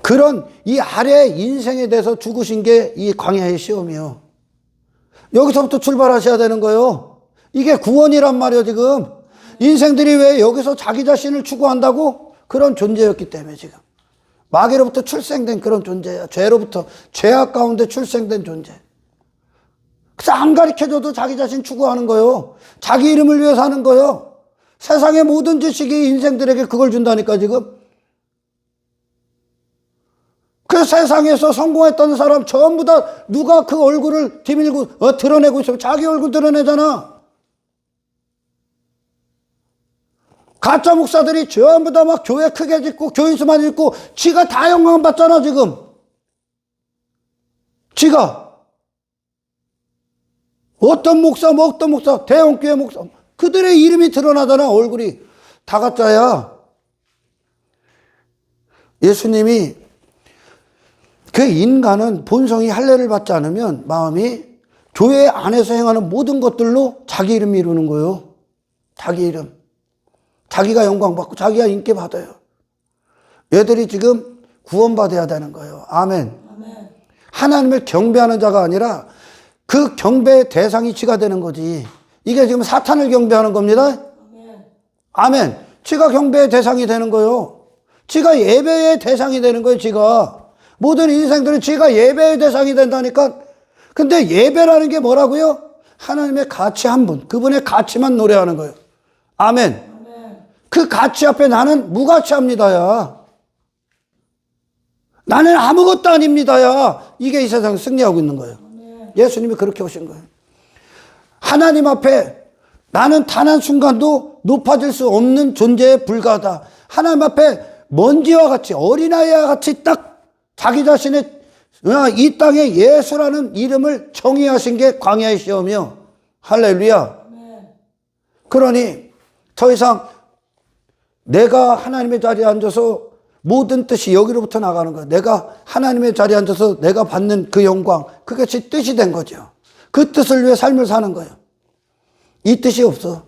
그런 이 아래 인생에 대해서 죽으신 게 이 광야의 시험이요. 여기서부터 출발하셔야 되는 거예요. 이게 구원이란 말이에요 지금. 인생들이 왜 여기서 자기 자신을 추구한다고? 그런 존재였기 때문에 지금. 마귀로부터 출생된 그런 존재야. 죄로부터, 죄악 가운데 출생된 존재. 그래서 안 가르쳐줘도 자기 자신 추구하는 거요. 자기 이름을 위해서 하는 거요. 세상의 모든 지식이 인생들에게 그걸 준다니까 지금. 그 세상에서 성공했던 사람 전부 다 누가 그 얼굴을 디밀고 드러내고 있으면 자기 얼굴 드러내잖아. 가짜 목사들이 전부 다 막 교회 크게 짓고 교인수만 짓고 지가 다 영광 받잖아 지금. 지가. 어떤 목사 대형교회 목사 그들의 이름이 드러나잖아. 얼굴이 다 가짜야. 예수님이 그 인간은 본성이 할례를 받지 않으면 마음이 교회 안에서 행하는 모든 것들로 자기 이름 이루는 거예요. 자기 이름. 자기가 영광받고 자기가 인기 받아요. 얘들이 지금 구원받아야 되는 거예요. 아멘. 아멘. 하나님을 경배하는 자가 아니라 그 경배의 대상이 지가 되는 거지. 이게 지금 사탄을 경배하는 겁니다. 아멘. 아멘. 지가 경배의 대상이 되는 거예요. 지가 예배의 대상이 되는 거예요. 지가. 모든 인생들은 지가 예배의 대상이 된다니까. 근데 예배라는 게 뭐라고요? 하나님의 가치 한 분. 그분의 가치만 노래하는 거예요. 아멘. 그 가치 앞에 나는 무가치합니다야. 나는 아무것도 아닙니다야. 이게 이 세상 승리하고 있는 거예요. 예수님이 그렇게 오신 거예요. 하나님 앞에 나는 단 한순간도 높아질 수 없는 존재에 불과하다. 하나님 앞에 먼지와 같이 어린아이와 같이 딱 자기 자신의 이 땅에 예수라는 이름을 정의하신 게 광야의 시험이요. 할렐루야. 그러니 더 이상 내가 하나님의 자리에 앉아서 모든 뜻이 여기로부터 나가는 거야. 내가 하나님의 자리에 앉아서 내가 받는 그 영광, 그것이 뜻이 된 거죠. 그 뜻을 위해 삶을 사는 거예요. 이 뜻이 없어.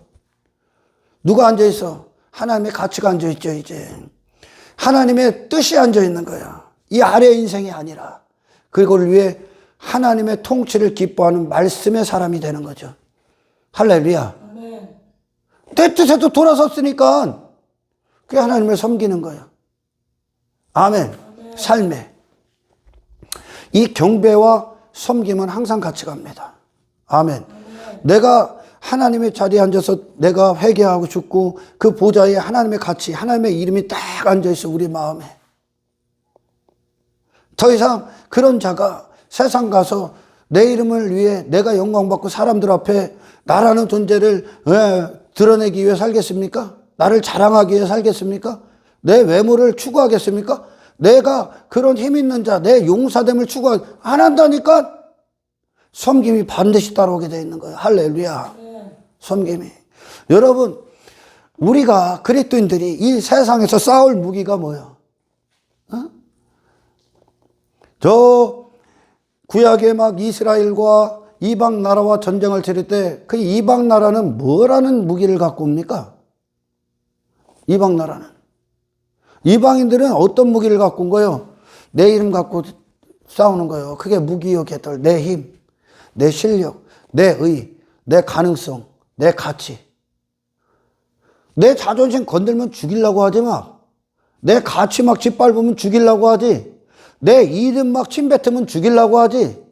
누가 앉아있어? 하나님의 가치가 앉아있죠, 이제. 하나님의 뜻이 앉아있는 거야. 이 아래 인생이 아니라. 그걸 위해 하나님의 통치를 기뻐하는 말씀의 사람이 되는 거죠. 할렐루야. 아멘. 내 뜻에도 돌아섰으니까 그게 하나님을 섬기는 거예요. 아멘. 아멘. 삶에. 이 경배와 섬김은 항상 같이 갑니다. 아멘. 아멘. 내가 하나님의 자리에 앉아서 내가 회개하고 싶고 그 보좌에 하나님의 가치, 하나님의 이름이 딱 앉아있어 우리 마음에. 더 이상 그런 자가 세상 가서 내 이름을 위해 내가 영광받고 사람들 앞에 나라는 존재를 드러내기 위해 살겠습니까? 나를 자랑하기 위해 살겠습니까? 내 외모를 추구하겠습니까? 내가 그런 힘 있는 자, 내 용사됨을 안 한다니까? 섬김이 반드시 따라오게 되어 있는 거예요. 할렐루야. 섬김이. 여러분, 우리가 그리스도인들이 이 세상에서 싸울 무기가 뭐예요? 저 구약에 막 이스라엘과 이방 나라와 전쟁을 치를 때 그 이방 나라는 뭐라는 무기를 갖고 옵니까? 이방 나라는. 이방인들은 어떤 무기를 갖고 온 거예요? 내 이름 갖고 싸우는 거예요. 그게 무기요, 개털. 내 힘, 내 실력, 내 의, 내 가능성, 내 가치. 내 자존심 건들면 죽이려고 하지 마. 내 가치 막 짓밟으면 죽이려고 하지. 내 이름 막 침뱉으면 죽이려고 하지.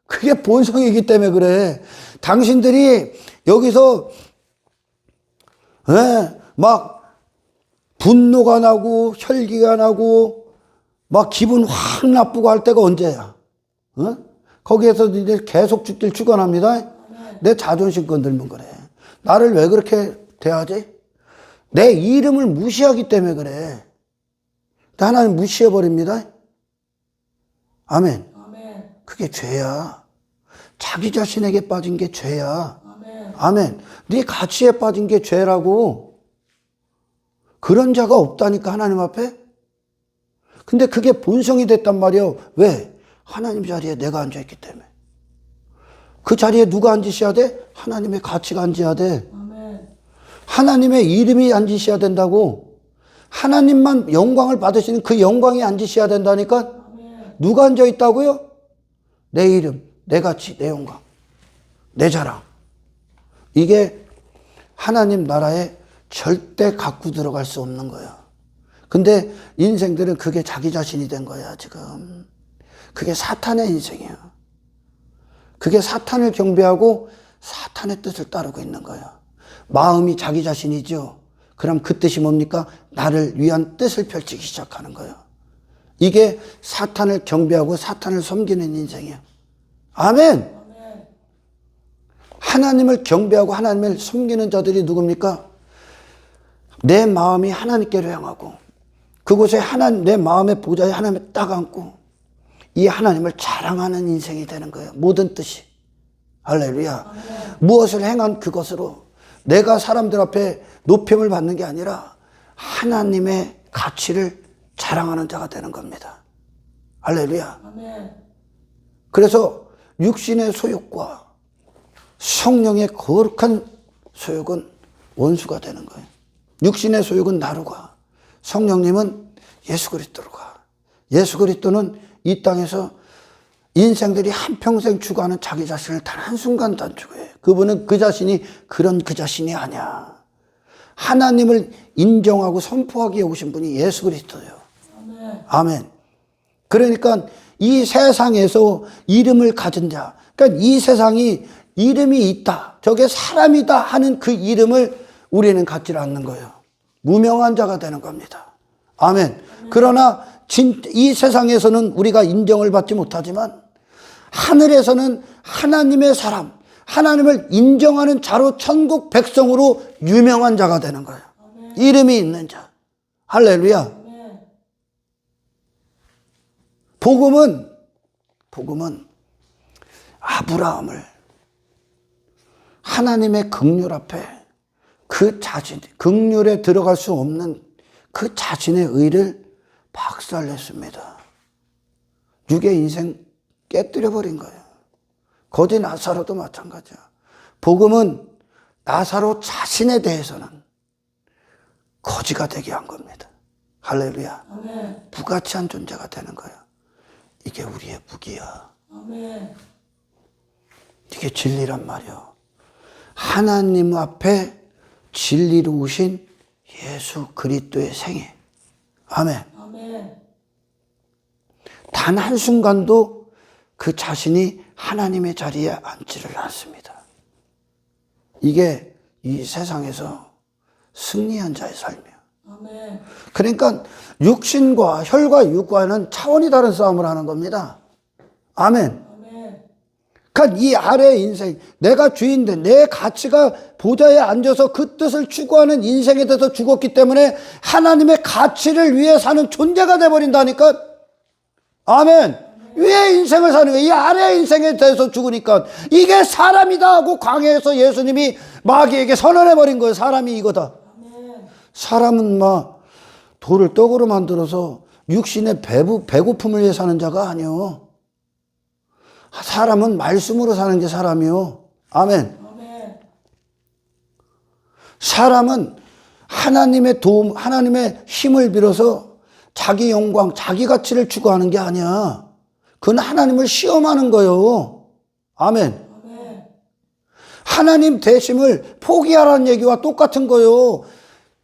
그게 본성이기 때문에 그래. 당신들이 여기서 막 분노가 나고 혈기가 나고 막 기분 확 나쁘고 할 때가 언제야? 거기에서 이제 계속 죽길 축원합니다. 내 자존심 건들면 그래. 나를 왜 그렇게 대하지? 내 이름을 무시하기 때문에 그래. 하나님 무시해버립니다. 아멘. 그게 죄야. 자기 자신에게 빠진 게 죄야. 아멘. 네 가치에 빠진 게 죄라고. 그런 자가 없다니까 하나님 앞에. 근데 그게 본성이 됐단 말이에요. 왜? 하나님 자리에 내가 앉아있기 때문에. 그 자리에 누가 앉으셔야 돼? 하나님의 가치가 앉아야 돼. 하나님의 이름이 앉으셔야 된다고. 하나님만 영광을 받으시는 그 영광이 앉으셔야 된다니까. 누가 앉아있다고요? 내 이름, 내 가치, 내 영광, 내 자랑. 이게 하나님 나라에 절대 갖고 들어갈 수 없는 거야. 근데 인생들은 그게 자기 자신이 된 거야, 지금. 그게 사탄의 인생이야. 그게 사탄을 경배하고 사탄의 뜻을 따르고 있는 거야. 마음이 자기 자신이죠. 그럼 그 뜻이 뭡니까? 나를 위한 뜻을 펼치기 시작하는 거야. 이게 사탄을 경배하고 사탄을 섬기는 인생이야. 아멘. 하나님을 경배하고 하나님을 섬기는 자들이 누굽니까? 내 마음이 하나님께로 향하고 그곳에 내 마음의 보좌에 하나님을 딱 안고 이 하나님을 자랑하는 인생이 되는 거예요. 모든 뜻이. 할렐루야. 무엇을 행한 그것으로 내가 사람들 앞에 높임을 받는 게 아니라 하나님의 가치를 자랑하는 자가 되는 겁니다. 할렐루야. 그래서 육신의 소욕과 성령의 거룩한 소욕은 원수가 되는 거예요. 육신의 소욕은 나로 가. 성령님은 예수 그리스도로 가. 예수 그리스도는 이 땅에서 인생들이 한평생 추구하는 자기 자신을 단 한순간도 안 추구해. 그분은 그 자신이 그 자신이 아니야. 하나님을 인정하고 선포하기에 오신 분이 예수 그리스도예요. 아멘. 그러니까 이 세상에서 이름을 가진 자, 그러니까 이 세상이 이름이 있다, 저게 사람이다 하는 그 이름을 우리는 갖지 않는 거예요. 무명한 자가 되는 겁니다. 아멘. 그러나 이 세상에서는 우리가 인정을 받지 못하지만 하늘에서는 하나님의 사람, 하나님을 인정하는 자로 천국 백성으로 유명한 자가 되는 거예요. 이름이 있는 자. 할렐루야. 복음은 아브라함을 하나님의 긍휼 앞에 그 자신, 긍휼에 들어갈 수 없는 그 자신의 의를 박살냈습니다. 육의 인생 깨뜨려버린 거예요. 거지 나사로도 마찬가지야. 복음은 나사로 자신에 대해서는 거지가 되게 한 겁니다. 할렐루야. 아멘. 부가치한 존재가 되는 거야. 이게 우리의 무기야. 아멘. 이게 진리란 말이야. 하나님 앞에 진리로 오신 예수 그리스도의 생애. 아멘. 아멘. 단 한순간도 그 자신이 하나님의 자리에 앉지를 않습니다. 이게 이 세상에서 승리한 자의 삶이에요. 아멘. 그러니까 육신과 혈과 육과는 차원이 다른 싸움을 하는 겁니다. 아멘. 아멘. 그러니까 이 아래의 인생, 내가 주인데 내 가치가 보좌에 앉아서 그 뜻을 추구하는 인생에 대해서 죽었기 때문에 하나님의 가치를 위해 사는 존재가 돼버린다니까. 아멘. 위의 인생을 사는 거예요. 이 아래의 인생에 대해서 죽으니까 이게 사람이다 하고 광야에서 예수님이 마귀에게 선언해버린 거예요. 사람이 이거다. 아멘. 사람은 막 돌을 떡으로 만들어서 육신의 배고픔을 위해 사는 자가 아니요. 사람은 말씀으로 사는 게 사람이요. 아멘. 아멘. 사람은 하나님의 도움, 하나님의 힘을 빌어서 자기 영광, 자기 가치를 추구하는 게 아니야. 그건 하나님을 시험하는 거예요. 아멘. 아멘. 하나님 대심을 포기하라는 얘기와 똑같은 거예요.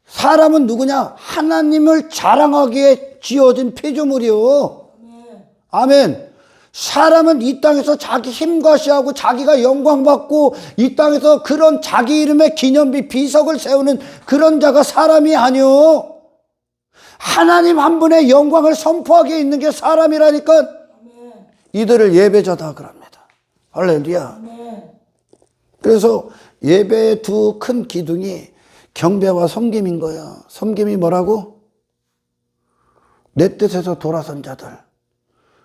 사람은 누구냐? 하나님을 자랑하기에 지어진 피조물이요. 아멘. 아멘. 사람은 이 땅에서 자기 힘과시하고 자기가 영광받고 이 땅에서 그런 자기 이름의 기념비 비석을 세우는 그런 자가 사람이 아니요. 하나님 한 분의 영광을 선포하게 있는 게 사람이라니까. 아멘. 이들을 예배자다 그럽니다. 할렐루야. 아멘. 그래서 예배의 두 큰 기둥이 경배와 섬김인 거야. 섬김이 뭐라고? 내 뜻에서 돌아선 자들.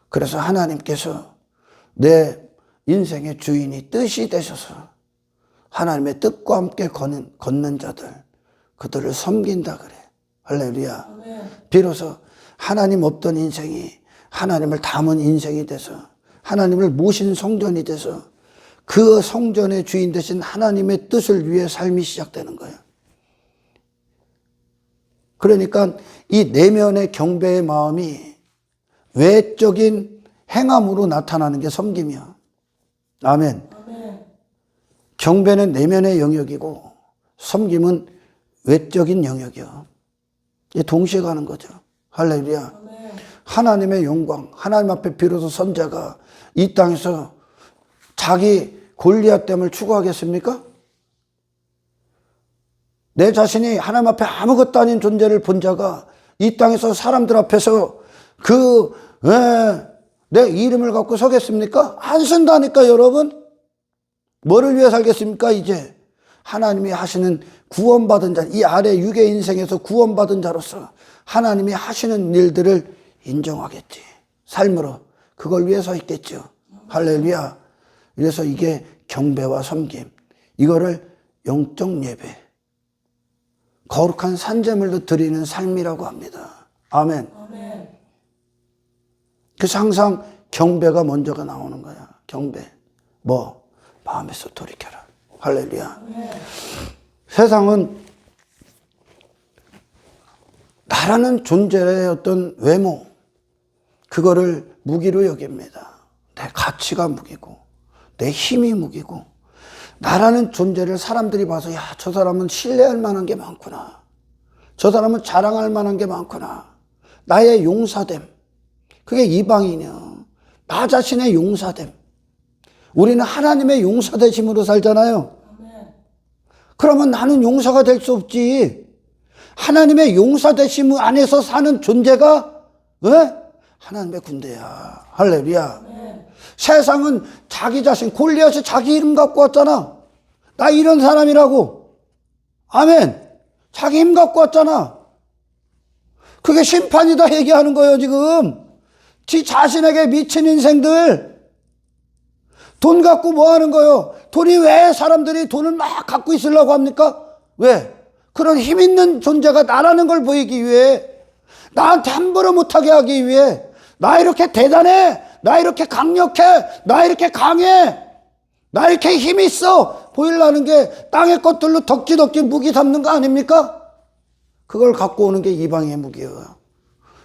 그래서 하나님께서 내 인생의 주인이 뜻이 되셔서 하나님의 뜻과 함께 걷는 자들, 그들을 섬긴다 그래. 할렐루야. 아멘. 비로소 하나님 없던 인생이 하나님을 담은 인생이 돼서 하나님을 모신 성전이 돼서 그 성전의 주인 되신 하나님의 뜻을 위해 삶이 시작되는 거예요. 그러니까 이 내면의 경배의 마음이 외적인 행함으로 나타나는 게 섬김이야. 아멘. 아멘. 경배는 내면의 영역이고 섬김은 외적인 영역이야. 이게 동시에 가는 거죠. 할렐루야. 아멘. 하나님의 영광, 하나님 앞에 비로소 선 자가 이 땅에서 자기 골리앗됨을 추구하겠습니까? 내 자신이 하나님 앞에 아무것도 아닌 존재를 본 자가 이 땅에서 사람들 앞에서 내 이름을 갖고 서겠습니까? 안 쓴다니까 여러분. 뭐를 위해 살겠습니까? 이제 하나님이 하시는 구원받은 자, 이 아래 육의 인생에서 구원받은 자로서 하나님이 하시는 일들을 인정하겠지. 삶으로 그걸 위해 서 있겠죠. 할렐루야. 그래서 이게 경배와 섬김, 이거를 영적 예배, 거룩한 산제물도 드리는 삶이라고 합니다. 아멘. 아멘. 그래서 항상 경배가 먼저가 나오는 거야. 경배. 뭐? 마음에서 돌이켜라. 할렐루야. 아멘. 세상은 나라는 존재의 어떤 외모, 그거를 무기로 여깁니다. 내 가치가 무기고, 내 힘이 무기고, 나라는 존재를 사람들이 봐서, 야, 저 사람은 신뢰할 만한 게 많구나. 저 사람은 자랑할 만한 게 많구나. 나의 용사됨. 그게 이방인이요. 나 자신의 용사됨. 우리는 하나님의 용사되심으로 살잖아요. 아멘. 그러면 나는 용사가 될 수 없지. 하나님의 용사되심 안에서 사는 존재가 하나님의 군대야. 할렐루야. 아멘. 세상은 자기 자신, 골리앗이 자기 이름 갖고 왔잖아. 나 이런 사람이라고. 아멘. 자기 힘 갖고 왔잖아. 그게 심판이다 얘기하는 거예요 지금. 지 자신에게 미친 인생들. 돈 갖고 뭐 하는 거예요? 돈이 왜 사람들이 돈을 막 갖고 있으려고 합니까? 왜? 그런 힘 있는 존재가 나라는 걸 보이기 위해, 나한테 함부로 못하게 하기 위해, 나 이렇게 대단해, 나 이렇게 강력해, 나 이렇게 강해, 나 이렇게 힘이 있어 보이려는 게 땅의 것들로 덕지덕지 무기 삼는 거 아닙니까? 그걸 갖고 오는 게 이방의 무기예요.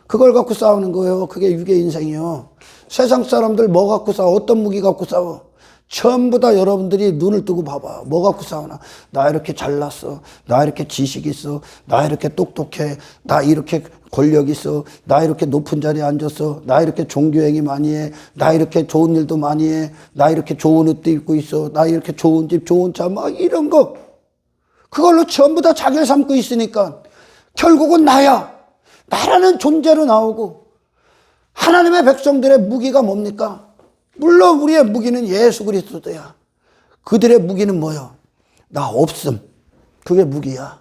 그걸 갖고 싸우는 거예요. 그게 육의 인생이요. 세상 사람들 뭐 갖고 싸워? 어떤 무기 갖고 싸워? 전부 다 여러분들이 눈을 뜨고 봐봐. 뭐 갖고 싸우나? 나 이렇게 잘났어. 나 이렇게 지식 있어. 나 이렇게 똑똑해. 나 이렇게 권력 있어. 나 이렇게 높은 자리에 앉았어. 나 이렇게 종교행위 많이 해. 나 이렇게 좋은 일도 많이 해. 나 이렇게 좋은 옷도 입고 있어. 나 이렇게 좋은 집, 좋은 차, 막 이런 거. 그걸로 전부 다 자기를 삼고 있으니까 결국은 나야. 나라는 존재로 나오고 하나님의 백성들의 무기가 뭡니까? 물론 우리의 무기는 예수 그리스도야. 그들의 무기는 뭐요? 나 없음. 그게 무기야.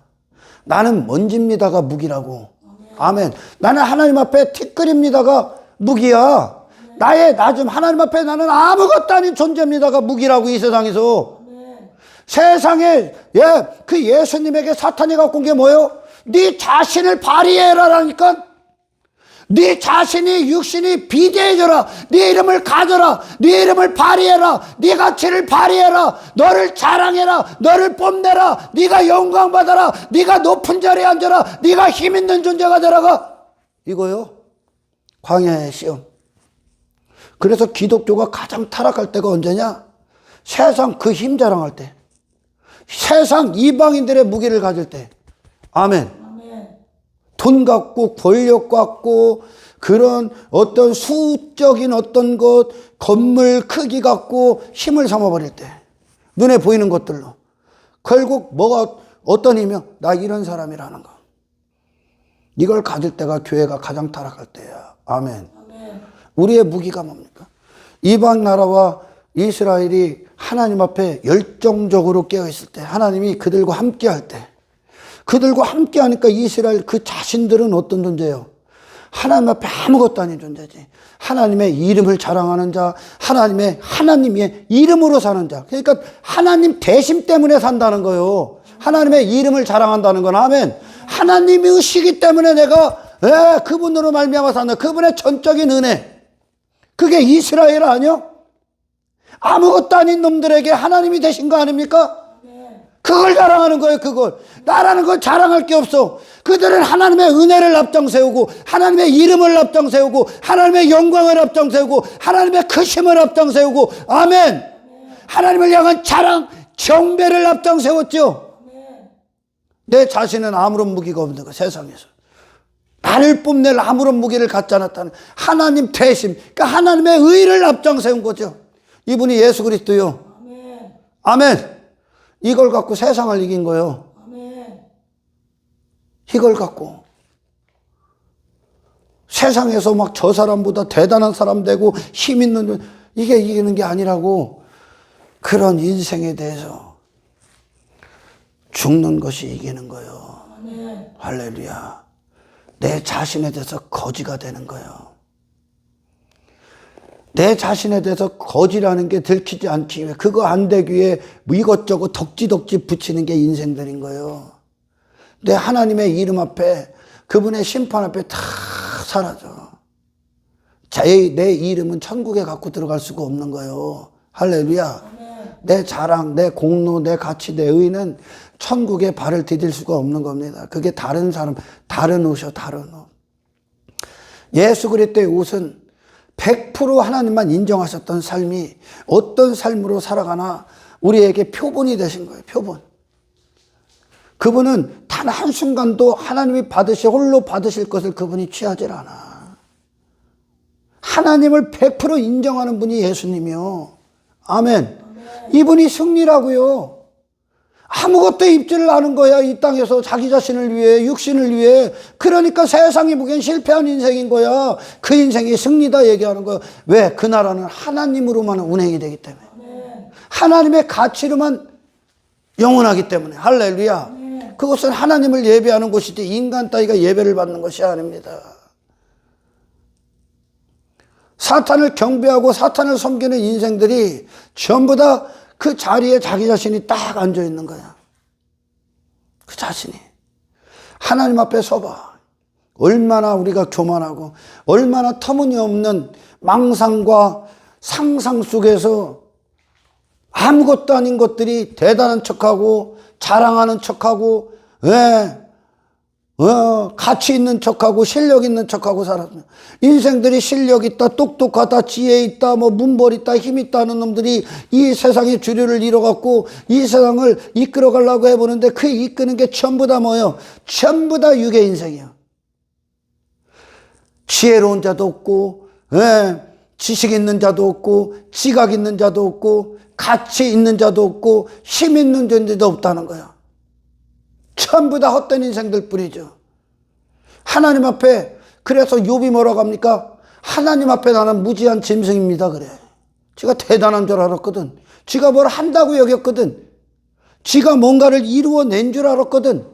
나는 먼지입니다가 무기라고. 아멘. 나는 하나님 앞에 티끌입니다가 무기야. 나의 나 좀 하나님 앞에 나는 아무것도 아닌 존재입니다가 무기라고 이 세상에서. 세상에 그 예수님에게 사탄이 갖고 온 게 뭐예요? 네 자신을 발휘해라라니까. 네 자신이 육신이 비대해져라. 네 이름을 가져라. 네 이름을 발휘해라. 네 가치를 발휘해라. 너를 자랑해라. 너를 뽐내라. 네가 영광 받아라. 네가 높은 자리에 앉아라. 네가 힘 있는 존재가 되라가. 이거요. 광야의 시험. 그래서 기독교가 가장 타락할 때가 언제냐? 세상 그 힘 자랑할 때. 세상 이방인들의 무기를 가질 때. 아멘. 돈 갖고 권력 갖고 그런 어떤 수적인 어떤 것, 건물 크기 갖고 힘을 삼아버릴 때. 눈에 보이는 것들로. 결국 뭐가 어떤 힘이요? 나 이런 사람이라는 거. 이걸 가질 때가 교회가 가장 타락할 때야. 아멘. 우리의 무기가 뭡니까? 이방 나라와 이스라엘이 하나님 앞에 열정적으로 깨어있을 때, 하나님이 그들과 함께 할 때, 그들과 함께 하니까 이스라엘 그 자신들은 어떤 존재예요? 하나님 앞에 아무것도 아닌 존재지. 하나님의 이름을 자랑하는 자, 하나님의 이름으로 사는 자. 그러니까 하나님 대심 때문에 산다는 거예요. 하나님의 이름을 자랑한다는 건 아멘. 하나님의 의시기 때문에 내가 그분으로 말미암아 산다. 그분의 전적인 은혜. 그게 이스라엘 아니요? 아무것도 아닌 놈들에게 하나님이 되신 거 아닙니까? 그걸 자랑하는 거예요. 그걸. 나라는 건 자랑할 게 없어. 그들은 하나님의 은혜를 앞장 세우고 하나님의 이름을 앞장 세우고 하나님의 영광을 앞장 세우고 하나님의 크심을 앞장 세우고 아멘. 하나님을 향한 자랑, 경배를 앞장 세웠죠. 내 자신은 아무런 무기가 없는 거 세상에서. 나를 뽐낼 아무런 무기를 갖지 않았다는 하나님 대심, 그러니까 하나님의 의를 앞장 세운 거죠. 이분이 예수 그리스도요. 아멘. 이걸 갖고 세상을 이긴 거예요. 이걸 갖고 세상에서 막 저 사람보다 대단한 사람 되고 힘 있는, 이게 이기는 게 아니라고. 그런 인생에 대해서 죽는 것이 이기는 거예요. 할렐루야. 내 자신에 대해서 거지가 되는 거예요. 내 자신에 대해서 거지라는 게 들키지 않기 위해, 그거 안 되기 위해 이것저것 덕지덕지 붙이는 게 인생들인 거예요. 내 하나님의 이름 앞에, 그분의 심판 앞에 다 사라져. 내 이름은 천국에 갖고 들어갈 수가 없는 거예요. 할렐루야. 내 자랑, 내 공로, 내 가치, 내 의는 천국에 발을 디딜 수가 없는 겁니다. 그게 다른 사람, 다른 옷이요, 다른 옷. 예수 그리스도의 옷은 100% 하나님만 인정하셨던 삶이 어떤 삶으로 살아가나 우리에게 표본이 되신 거예요. 표본. 그분은 단 한순간도 하나님이 홀로 받으실 것을 그분이 취하질 않아. 하나님을 100% 인정하는 분이 예수님이요. 아멘. 이분이 승리라고요. 아무것도 입지를 않은 거야. 이 땅에서 자기 자신을 위해, 육신을 위해. 그러니까 세상이 보기엔 실패한 인생인 거야. 그 인생이 승리다 얘기하는 거야. 왜? 그 나라는 하나님으로만 운행이 되기 때문에. 하나님의 가치로만 영원하기 때문에. 할렐루야. 그것은 하나님을 예배하는 곳이지 인간 따위가 예배를 받는 것이 아닙니다. 사탄을 경배하고 사탄을 섬기는 인생들이 전부 다 그 자리에 자기 자신이 딱 앉아 있는 거야. 그 자신이. 하나님 앞에 서봐. 얼마나 우리가 교만하고 얼마나 터무니없는 망상과 상상 속에서 아무것도 아닌 것들이 대단한 척하고 자랑하는 척하고 가치 있는 척하고 실력 있는 척하고 살았어요. 인생들이 실력 있다, 똑똑하다, 지혜 있다, 뭐 문벌 있다, 힘 있다 하는 놈들이 이 세상의 주류를 이뤄갖고 이 세상을 이끌어가려고 해보는데 그 이끄는 게 전부 다 뭐예요? 전부 다 육의 인생이에요. 지혜로운 자도 없고, 지식 있는 자도 없고, 지각 있는 자도 없고, 가치 있는 자도 없고, 힘 있는 존재도 없다는 거예요. 전부 다 헛된 인생들 뿐이죠. 하나님 앞에, 그래서 욥이 뭐라고 합니까? 하나님 앞에 나는 무지한 짐승입니다 그래. 지가 대단한 줄 알았거든. 지가 뭘 한다고 여겼거든. 지가 뭔가를 이루어낸 줄 알았거든.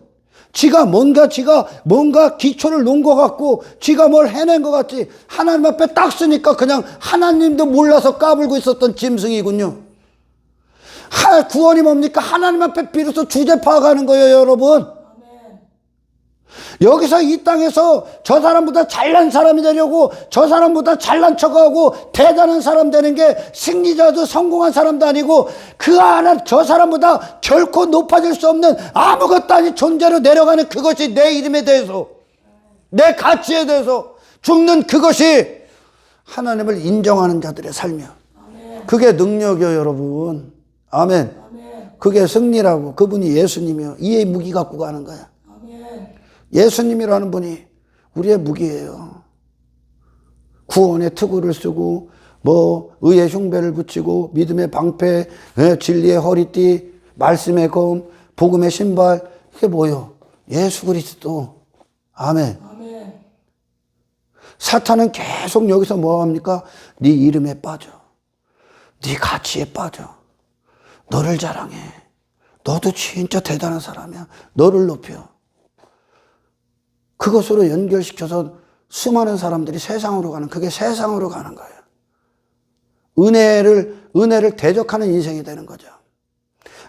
지가 뭔가 기초를 놓은 것 같고 지가 뭘 해낸 것 같지. 하나님 앞에 딱 쓰니까 그냥 하나님도 몰라서 까불고 있었던 짐승이군요. 구원이 뭡니까? 하나님 앞에 비로소 주제 파악하는 거예요 여러분. 여기서 이 땅에서 저 사람보다 잘난 사람이 되려고 저 사람보다 잘난 척하고 대단한 사람 되는 게 승리자도 성공한 사람도 아니고 그 안에 저 사람보다 결코 높아질 수 없는 아무것도 아닌 존재로 내려가는 그것이 내 이름에 대해서 내 가치에 대해서 죽는 그것이 하나님을 인정하는 자들의 삶이야. 그게 능력이요 여러분. 아멘. 그게 승리라고. 그분이 예수님이요. 이의 무기 갖고 가는 거야. 예수님이라는 분이 우리의 무기예요. 구원의 투구를 쓰고 뭐 의의 흉배를 붙이고 믿음의 방패, 진리의 허리띠, 말씀의 검, 복음의 신발. 이게 뭐예요? 예수 그리스도. 아멘. 사탄은 계속 여기서 뭐 합니까? 네 이름에 빠져. 네 가치에 빠져. 너를 자랑해. 너도 진짜 대단한 사람이야. 너를 높여. 그것으로 연결시켜서 수많은 사람들이 세상으로 가는, 그게 세상으로 가는 거예요. 은혜를 대적하는 인생이 되는 거죠.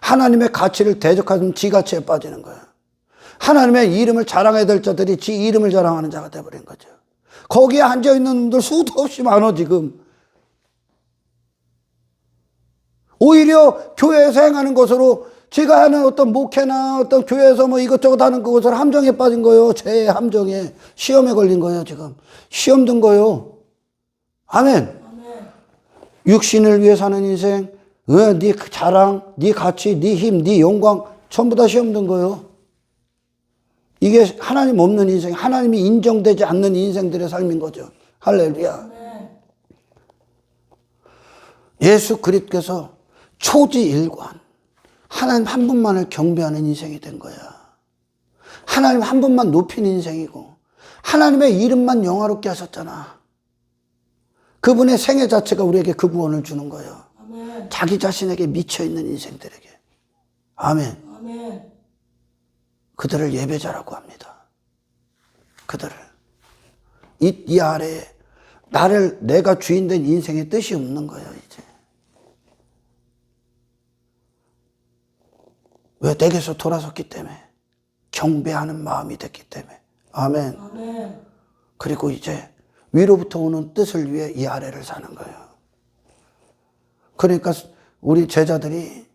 하나님의 가치를 대적하는 지 가치에 빠지는 거예요. 하나님의 이름을 자랑해야 될 자들이 지 이름을 자랑하는 자가 되어버린 거죠. 거기에 앉아있는 놈들 수도 없이 많아 지금. 오히려 교회에서 행하는 것으로 제가 하는 어떤 목회나 어떤 교회에서 뭐 이것저것 하는 그것을 함정에 빠진 거예요. 제 함정에. 시험에 걸린 거예요 지금. 시험 든 거예요. 아멘. 육신을 위해 사는 인생, 네 자랑, 네 가치, 네 힘, 네 영광 전부 다 시험 든 거예요. 이게 하나님 없는 인생, 하나님이 인정되지 않는 인생들의 삶인 거죠. 할렐루야. 예수 그리스도께서 초지일관 하나님 한 분만을 경배하는 인생이 된 거야. 하나님 한 분만 높이는 인생이고 하나님의 이름만 영화롭게 하셨잖아. 그분의 생애 자체가 우리에게 그 구원을 주는 거예요. 아멘. 자기 자신에게 미쳐있는 인생들에게. 아멘. 아멘. 그들을 예배자라고 합니다. 그들을. 이 아래에 내가 주인 된 인생의 뜻이 없는 거예요 이제. 왜? 내게서 돌아섰기 때문에. 경배하는 마음이 됐기 때문에. 아멘. 아멘. 그리고 이제 위로부터 오는 뜻을 위해 이 아래를 사는 거예요. 그러니까 우리 제자들이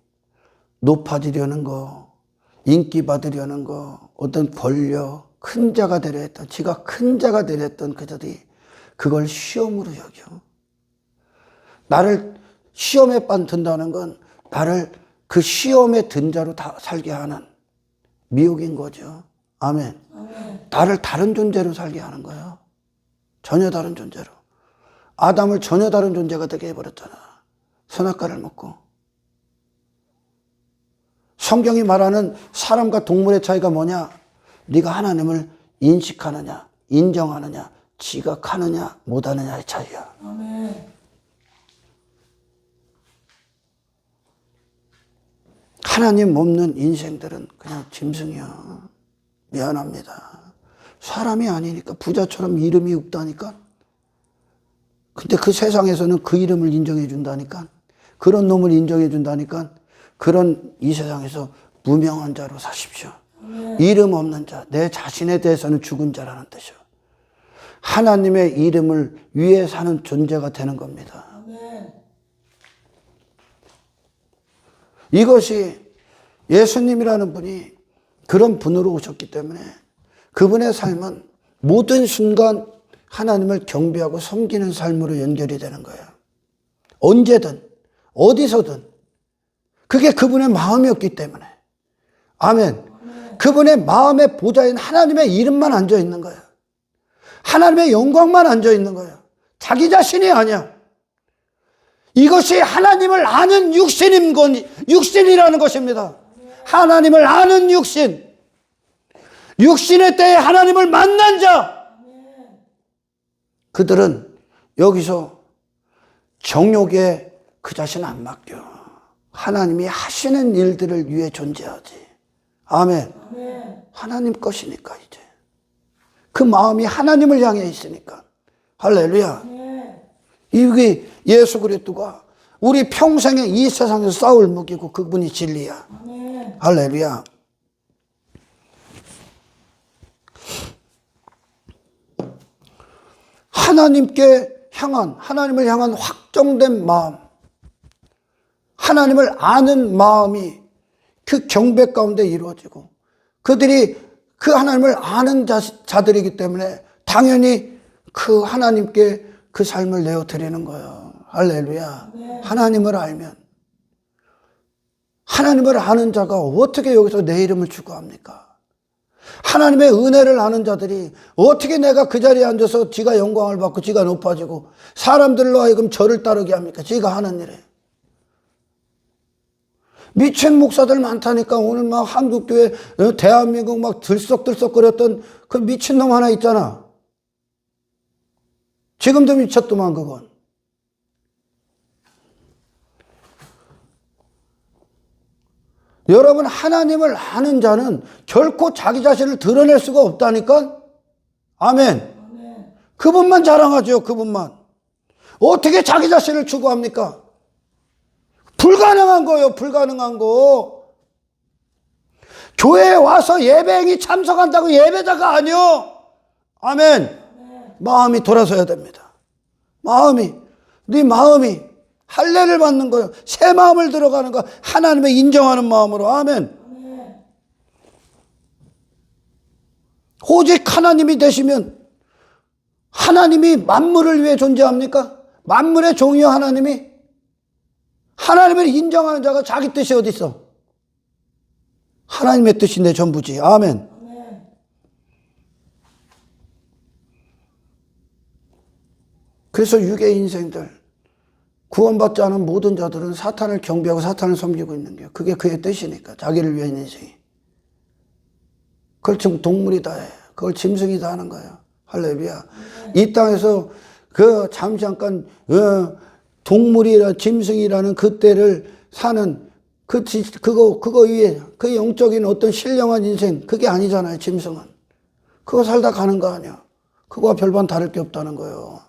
높아지려는 거, 인기 받으려는 거, 어떤 권력, 큰 자가 되려 했던, 지가 큰 자가 되려 했던 그들이 그걸 시험으로 여겨. 나를 시험에 든다는 건 나를 그 시험에 든 자로 다 살게 하는 미혹인 거죠. 아멘. 아멘. 나를 다른 존재로 살게 하는 거예요. 전혀 다른 존재로. 아담을 전혀 다른 존재가 되게 해버렸잖아. 선악과를 먹고. 성경이 말하는 사람과 동물의 차이가 뭐냐? 네가 하나님을 인식하느냐, 인정하느냐, 지각하느냐, 못하느냐의 차이야. 아멘. 하나님 없는 인생들은 그냥 짐승이야. 미안합니다. 사람이 아니니까 부자처럼 이름이 없다니까. 근데 그 세상에서는 그 이름을 인정해 준다니까. 그런 놈을 인정해 준다니까. 그런 이 세상에서 무명한 자로 사십시오. 이름 없는 자, 내 자신에 대해서는 죽은 자라는 뜻이요. 하나님의 이름을 위해 사는 존재가 되는 겁니다. 이것이 예수님이라는 분이 그런 분으로 오셨기 때문에 그분의 삶은 모든 순간 하나님을 경배하고 섬기는 삶으로 연결이 되는 거예요. 언제든 어디서든 그게 그분의 마음이었기 때문에. 아멘. 그분의 마음의 보좌인 하나님의 이름만 앉아 있는 거예요. 하나님의 영광만 앉아 있는 거예요. 자기 자신이 아니야. 이것이 하나님을 아는 육신이라는 것입니다. 하나님을 아는 육신. 육신의 때에 하나님을 만난 자. 그들은 여기서 정욕에 그 자신 안 맡겨. 하나님이 하시는 일들을 위해 존재하지. 아멘. 하나님 것이니까 이제. 그 마음이 하나님을 향해 있으니까. 할렐루야. 이게 예수 그리스도가 우리 평생에 이 세상에서 싸울 무기고 그분이 진리야. 할렐루야. 하나님을 향한 확정된 마음, 하나님을 아는 마음이 그 경배 가운데 이루어지고 그들이 그 하나님을 아는 자들이기 때문에 당연히 그 하나님께 그 삶을 내어드리는 거예요. 할렐루야. 하나님을 알면, 하나님을 아는 자가 어떻게 여기서 내 이름을 추구합니까? 하나님의 은혜를 아는 자들이 어떻게 내가 그 자리에 앉아서 지가 영광을 받고 지가 높아지고 사람들로 하여금 저를 따르게 합니까? 지가 하는 일에. 미친 목사들 많다니까. 오늘 막 한국교회, 대한민국 막 들썩들썩거렸던 그 미친놈 하나 있잖아. 지금도 미쳤더만 그건. 여러분, 하나님을 아는 자는 결코 자기 자신을 드러낼 수가 없다니까. 아멘. 그분만 자랑하죠. 그분만. 어떻게 자기 자신을 추구합니까? 불가능한 거예요. 불가능한 거. 교회에 와서 예배행위 참석한다고 예배자가 아니요. 아멘. 마음이 돌아서야 됩니다. 네 마음이 할례를 받는 거예요. 새 마음을 들어가는 거. 하나님의 인정하는 마음으로. 아멘. 오직 하나님이 되시면 하나님이 만물을 위해 존재합니까? 만물의 종이요 하나님이. 하나님을 인정하는 자가 자기 뜻이 어디 있어? 하나님의 뜻이 내 전부지. 아멘. 그래서 육의 인생들, 구원받지 않은 모든 자들은 사탄을 경배하고 사탄을 섬기고 있는 게 그게 그의 뜻이니까. 자기를 위한 인생이. 그걸 지금 동물이 다 해. 그걸 짐승이 다 하는 거예요. 할렐루야. 이 땅에서 잠깐 동물이라 짐승이라는 그 때를 사는 그거 위에 그 영적인 어떤 신령한 인생 그게 아니잖아요. 짐승은. 그거 살다 가는 거 아니야. 그거와 별반 다를 게 없다는 거예요.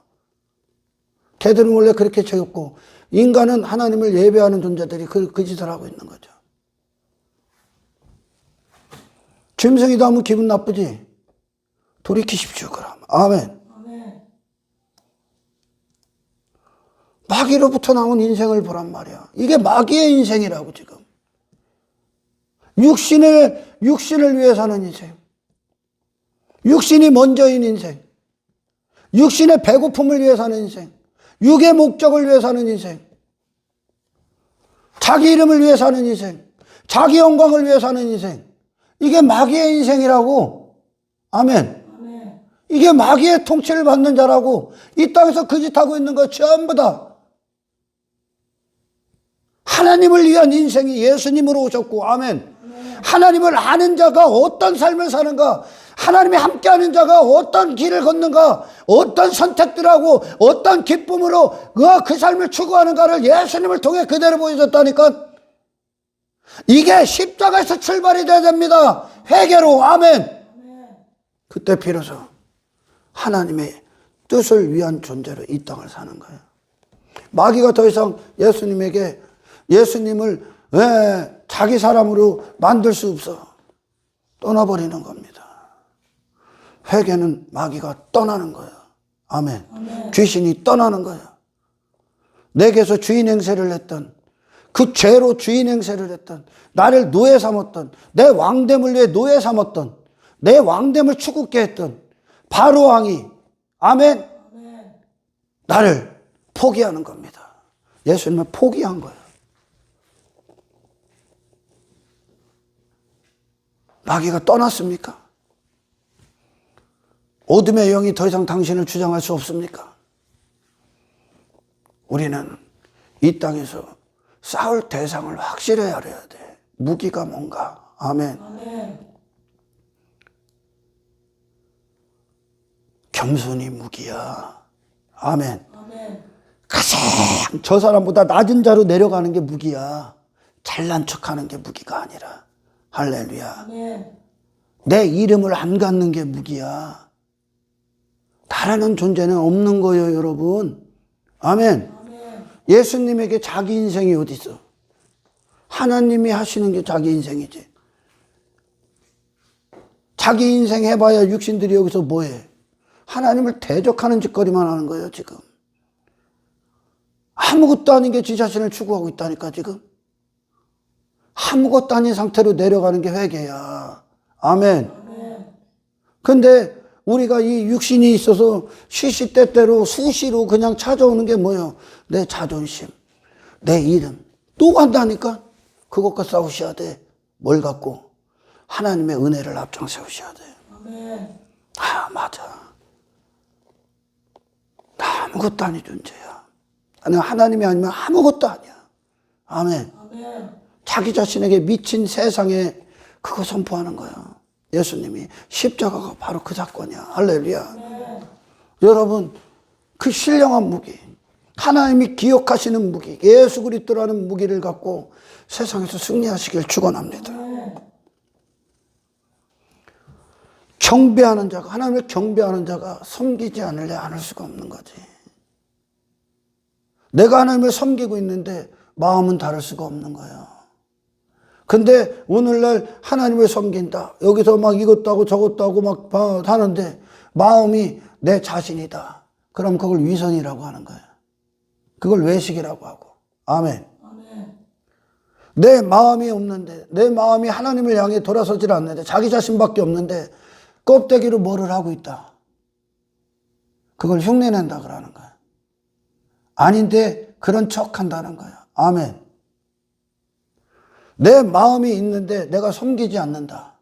걔들은 원래 그렇게 채웠고 인간은 하나님을 예배하는 존재들이 그 짓을 하고 있는 거죠. 짐승이다 하면 기분 나쁘지? 돌이키십시오 그럼. 아멘. 마귀로부터 나온 인생을 보란 말이야. 이게 마귀의 인생이라고 지금. 육신을 위해 사는 인생. 육신이 먼저인 인생. 육신의 배고픔을 위해 사는 인생. 육의 목적을 위해 사는 인생. 자기 이름을 위해 사는 인생. 자기 영광을 위해 사는 인생. 이게 마귀의 인생이라고. 아멘. 이게 마귀의 통치를 받는 자라고. 이 땅에서 그 짓 하고 있는 거 전부 다. 하나님을 위한 인생이 예수님으로 오셨고. 아멘. 하나님을 아는 자가 어떤 삶을 사는가, 하나님이 함께하는 자가 어떤 길을 걷는가, 어떤 선택들하고 어떤 기쁨으로 그 삶을 추구하는가를 예수님을 통해 그대로 보여줬다니까. 이게 십자가에서 출발이 돼야 됩니다. 회개로. 아멘. 그때 비로소 하나님의 뜻을 위한 존재로 이 땅을 사는 거예요. 마귀가 더 이상 예수님을 자기 사람으로 만들 수 없어. 떠나버리는 겁니다. 회개는 마귀가 떠나는 거예요. 아멘. 귀신이 떠나는 거예요. 내게서 주인 행세를 했던, 그 죄로 주인 행세를 했던, 나를 노예 삼았던, 내 왕됨을 위해 노예 삼았던, 내 왕됨을 추구케 했던 바로 왕이, 아멘, 나를 포기하는 겁니다. 예수님은 포기한 거예요. 마귀가 떠났습니까? 어둠의 영이 더 이상 당신을 주장할 수 없습니까? 우리는 이 땅에서 싸울 대상을 확실히 알아야 돼. 무기가 뭔가. 아멘. 아멘. 겸손이 무기야. 아멘. 아멘. 가장 저 사람보다 낮은 자로 내려가는 게 무기야. 잘난 척하는 게 무기가 아니라. 할렐루야. 아멘. 내 이름을 안 갖는 게 무기야. 나라는 존재는 없는 거예요, 여러분. 아멘. 아멘. 예수님에게 자기 인생이 어디 있어? 하나님이 하시는 게 자기 인생이지. 자기 인생 해봐야 육신들이 여기서 뭐해? 하나님을 대적하는 짓거리만 하는 거예요, 지금. 아무것도 아닌 게 지 자신을 추구하고 있다니까, 지금. 아무것도 아닌 상태로 내려가는 게 회개야. 아멘. 근데 우리가 이 육신이 있어서 시시때때로 수시로 그냥 찾아오는 게 뭐예요? 내 자존심, 내 이름. 또 간다니까? 그것과 싸우셔야 돼. 뭘 갖고? 하나님의 은혜를 앞장 세우셔야 돼. 아멘. 아, 맞아. 나 아무것도 아닌 존재야. 아니, 하나님이 아니면 아무것도 아니야. 아멘. 아멘. 자기 자신에게 미친 세상에 그거 선포하는 거야. 예수님이 십자가가 바로 그 사건이야. 할렐루야. 아멘. 여러분, 그 신령한 무기, 하나님이 기억하시는 무기, 예수 그리스도라는 무기를 갖고 세상에서 승리하시길 축원합니다. 아멘. 경배하는 자가, 하나님을 경배하는 자가 섬기지 않을래 않을 수가 없는 거지. 내가 하나님을 섬기고 있는데 마음은 다를 수가 없는 거예요. 근데 오늘날 하나님을 섬긴다. 여기서 막 이것도 하고 저것도 하고 막 하는데 마음이 내 자신이다. 그럼 그걸 위선이라고 하는 거예요. 그걸 외식이라고 하고. 아멘. 아멘. 내 마음이 없는데, 내 마음이 하나님을 향해 돌아서질 않는데, 자기 자신밖에 없는데 껍데기로 뭐를 하고 있다. 그걸 흉내낸다 그러는 거야. 아닌데 그런 척 한다는 거야. 아멘. 내 마음이 있는데 내가 섬기지 않는다.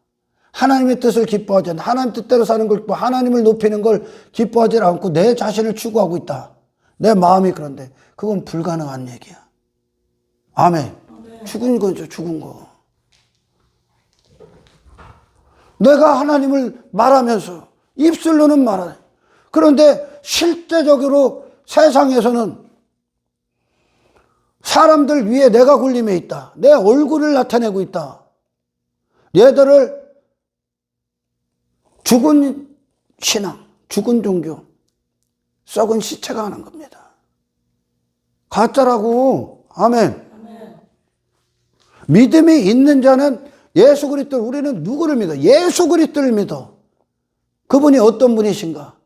하나님의 뜻을 기뻐하지 않는다. 하나님 뜻대로 사는 걸 기뻐, 하나님을 높이는 걸 기뻐하지 않고 내 자신을 추구하고 있다. 내 마음이 그런데 그건 불가능한 얘기야. 아멘. 죽은 거죠, 죽은 거. 내가 하나님을 말하면서 입술로는 말하네. 그런데 실제적으로 세상에서는 사람들 위에 내가 군림해 있다. 내 얼굴을 나타내고 있다. 얘들을 죽은 신앙, 죽은 종교, 썩은 시체가 하는 겁니다. 가짜라고. 아멘. 아멘. 믿음이 있는 자는 예수 그리스도, 우리는 누구를 믿어? 예수 그리스도를 믿어. 그분이 어떤 분이신가?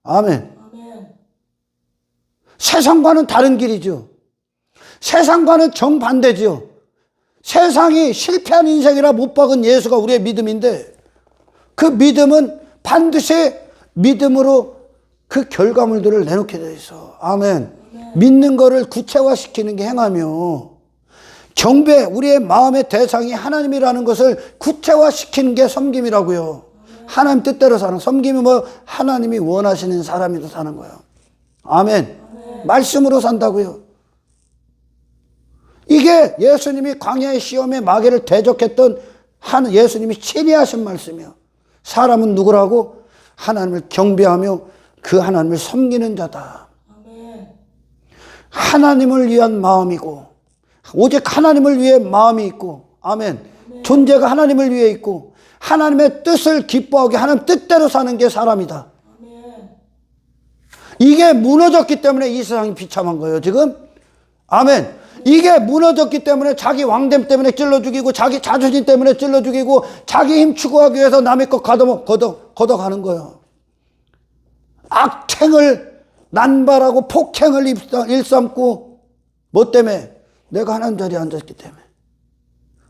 아멘. 아멘. 세상과는 다른 길이죠. 세상과는 정반대지요. 세상이 실패한 인생이라 못 박은 예수가 우리의 믿음인데, 그 믿음은 반드시 믿음으로 그 결과물들을 내놓게 돼 있어. 아멘. 믿는 거를 구체화시키는 게 행하며, 경배, 우리의 마음의 대상이 하나님이라는 것을 구체화시키는 게 섬김이라고요. 하나님 뜻대로 사는, 섬김이 뭐 하나님이 원하시는 사람이로 사는 거예요. 아멘. 말씀으로 산다고요. 이게 예수님이 광야의 시험에 마귀를 대적했던 예수님이 친히 하신 말씀이요. 사람은 누구라고? 하나님을 경배하며 그 하나님을 섬기는 자다. 아멘. 하나님을 위한 마음이고, 오직 하나님을 위해 마음이 있고, 아멘. 존재가 하나님을 위해 있고, 하나님의 뜻을 기뻐하게 하나님 뜻대로 사는 게 사람이다. 아멘. 이게 무너졌기 때문에 이 세상이 비참한 거예요, 지금. 아멘. 이게 무너졌기 때문에 자기 왕됨 때문에 찔러 죽이고, 자기 자존심 때문에 찔러 죽이고, 자기 힘 추구하기 위해서 남의 것 걷어가는 거예요. 악행을 난발하고 폭행을 일삼고, 뭐 때문에? 내가 하나님 자리에 앉았기 때문에.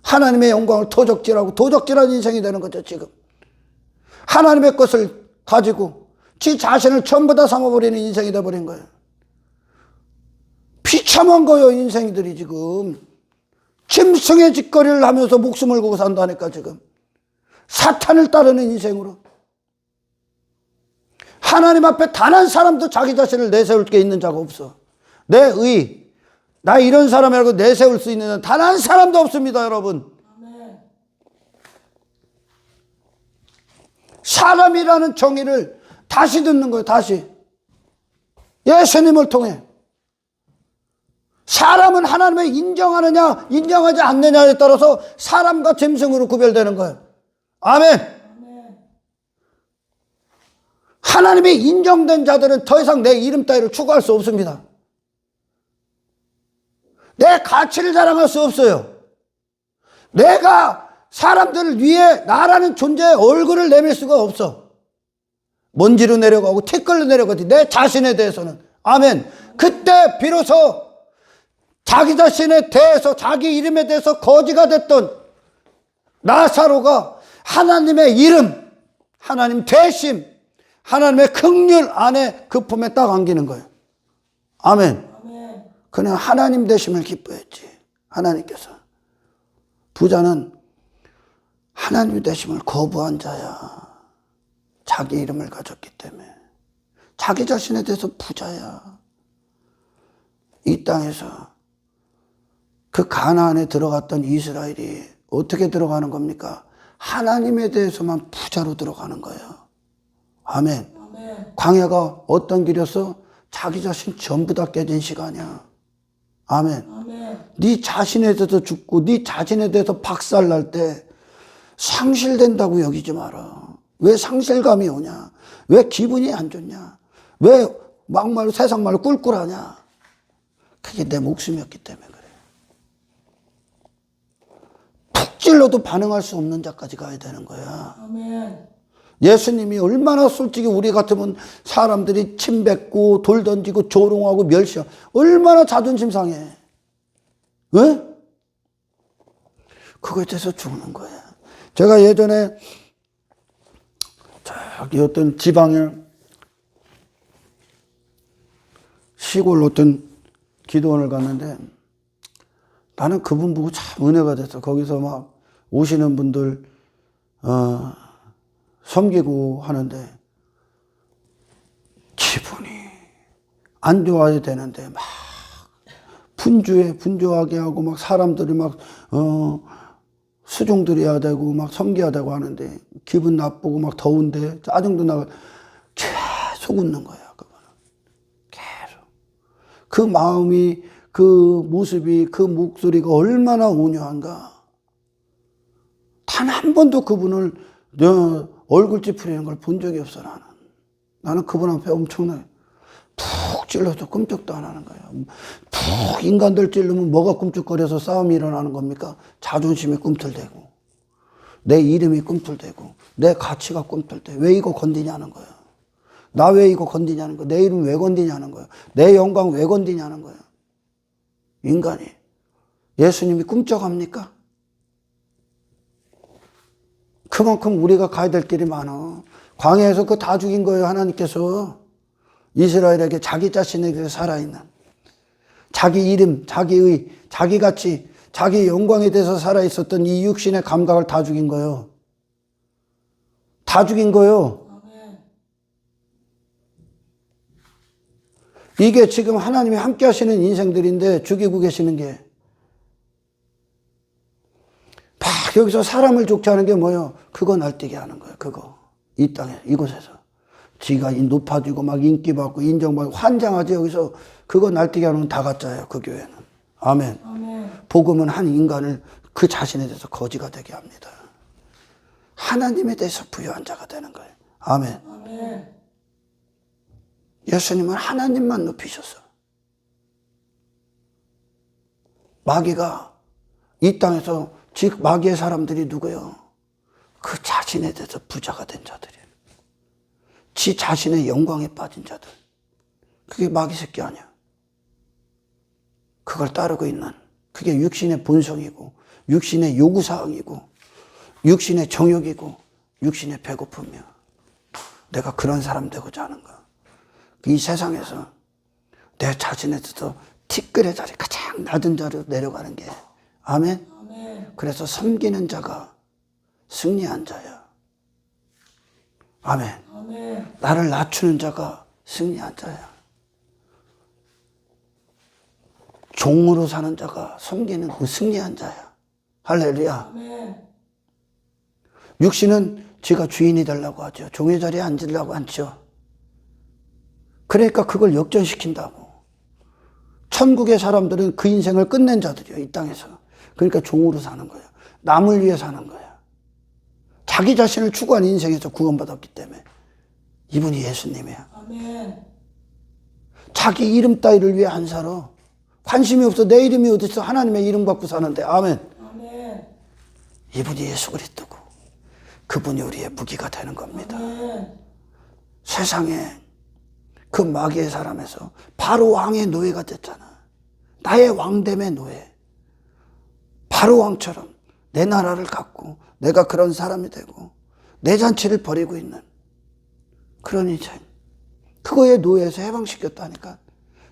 하나님의 영광을 도적질하고 도적질한 인생이 되는 거죠, 지금. 하나님의 것을 가지고 지 자신을 전부 다 삼아버리는 인생이 돼버린 거예요. 비참한 거예요. 인생들이 지금 짐승의 짓거리를 하면서 목숨을 걸고 산다니까. 지금 사탄을 따르는 인생으로. 하나님 앞에 단 한 사람도 자기 자신을 내세울 게 있는 자가 없어. 나 이런 사람이라고 내세울 수 있는 단 한 사람도 없습니다, 여러분. 아멘. 사람이라는 정의를 다시 듣는 거예요. 다시. 예수님을 통해. 사람은 하나님을 인정하느냐 인정하지 않느냐에 따라서 사람과 짐승으로 구별되는 거예요. 아멘. 아멘. 하나님이 인정된 자들은 더 이상 내 이름 따위를 추구할 수 없습니다. 내 가치를 자랑할 수 없어요. 내가 사람들 위해 나라는 존재의 얼굴을 내밀 수가 없어. 먼지로 내려가고 티끌로 내려가지 내 자신에 대해서는. 아멘. 그때 비로소 자기 자신에 대해서 자기 이름에 대해서 거지가 됐던 나사로가 하나님의 이름, 하나님 되심, 하나님의 긍휼 안에 그 품에 딱 안기는 거예요. 아멘. 아멘. 그는 하나님 되심을 기뻐했지. 하나님께서. 부자는 하나님 되심을 거부한 자야. 자기 이름을 가졌기 때문에. 자기 자신에 대해서 부자야. 이 땅에서 그 가나안에 들어갔던 이스라엘이 어떻게 들어가는 겁니까? 하나님에 대해서만 부자로 들어가는 거예요. 아멘. 아멘. 광야가 어떤 길이었어? 자기 자신 전부 다 깨진 시간이야. 아멘. 아멘. 네 자신에 대해서 죽고 네 자신에 대해서 박살날 때 상실된다고 여기지 마라. 왜 상실감이 오냐? 왜 기분이 안 좋냐? 왜 막말로 세상 말로 꿀꿀하냐? 그게 내 목숨이었기 때문에 그래. 푹 찔러도 반응할 수 없는 자까지 가야 되는 거야. 아멘. 예수님이 얼마나 솔직히 우리 같으면 사람들이 침 뱉고 돌 던지고 조롱하고 멸시하고 얼마나 자존심 상해. 왜? 그거에 대해서 죽는 거야. 제가 예전에 저기 어떤 지방에 시골 어떤 기도원을 갔는데 나는 그분 보고 참 은혜가 됐어. 거기서 막 오시는 분들 섬기고 하는데 기분이 안 좋아야 되는데 막 분주하게 하고 막 사람들이 막 수종드려야 되고 막 섬겨야 되고 하는데 기분 나쁘고 막 더운데 짜증도 나고 계속 웃는 거야. 그거는 계속 그 마음이 그 모습이 그 목소리가 얼마나 온유한가. 단 한 번도 그분을 얼굴 찌푸리는 걸 본 적이 없어. 나는 그분 앞에 엄청나게 푹 찔러도 끔찍도 안 하는 거예요. 푹 인간들 찔르면 뭐가 꿈쩍거려서 싸움이 일어나는 겁니까? 자존심이 꿈틀대고 내 이름이 꿈틀대고 내 가치가 꿈틀대. 왜 이거 건드냐는 거예요. 나 왜 이거 건드냐는 거예요. 내 이름 왜 건드냐는 거예요. 내 영광 왜 건드냐는 거예요. 인간이. 예수님이 꿈쩍합니까? 그만큼 우리가 가야 될 길이 많아. 광야에서 그거 다 죽인 거예요. 하나님께서 이스라엘에게 자기 자신에게 살아있는 자기 이름, 자기의, 자기 가치, 자기 영광에 대해서 살아있었던 이 육신의 감각을 다 죽인 거예요. 다 죽인 거예요. 아멘. 이게 지금 하나님이 함께 하시는 인생들인데 죽이고 계시는 게 막 여기서 사람을 좋게 하는 게 뭐예요? 그거 날뛰게 하는 거예요. 그거. 이 땅에, 이곳에서. 지가 높아지고 막 인기 받고 인정받고 환장하지. 여기서 그거 날뛰게 하는 건 다 가짜예요. 그 교회는. 아멘. 아멘. 복음은 한 인간을 그 자신에 대해서 거지가 되게 합니다. 하나님에 대해서 부유한 자가 되는 거예요. 아멘. 아멘. 예수님은 하나님만 높이셨어. 마귀가 이 땅에서 즉 마귀의 사람들이 누구예요? 그 자신에 대해서 부자가 된 자들이에요. 지 자신의 영광에 빠진 자들. 그게 마귀 새끼 아니야. 그걸 따르고 있는 그게 육신의 본성이고 육신의 요구사항이고 육신의 정욕이고 육신의 배고픔이요. 내가 그런 사람 되고자 하는 거. 이 세상에서 내 자신에서도 티끌의 자리, 가장 낮은 자리로 내려가는 게. 아멘? 아멘. 그래서 섬기는 자가 승리한 자야. 아멘. 아멘. 나를 낮추는 자가 승리한 자야. 종으로 사는 자가 섬기는 그 승리한 자야. 할렐루야. 아멘. 육신은 지가 주인이 되려고 하죠. 종의 자리에 앉으려고 앉죠. 그러니까 그걸 역전시킨다고. 천국의 사람들은 그 인생을 끝낸 자들이요. 이 땅에서. 그러니까 종으로 사는 거예요. 남을 위해 사는 거예요. 자기 자신을 추구한 인생에서 구원받았기 때문에. 이분이 예수님이야. 아멘. 자기 이름 따위를 위해 안 살아. 관심이 없어. 내 이름이 어딨어. 하나님의 이름 갖고 사는데. 아멘. 아멘. 이분이 예수 그리스도고 그분이 우리의 무기가 되는 겁니다. 아멘. 세상에 그 마귀의 사람에서 바로 왕의 노예가 됐잖아. 나의 왕됨의 노예. 바로 왕처럼 내 나라를 갖고 내가 그런 사람이 되고 내 잔치를 벌이고 있는 그런 인생. 그거의 노예에서 해방시켰다니까.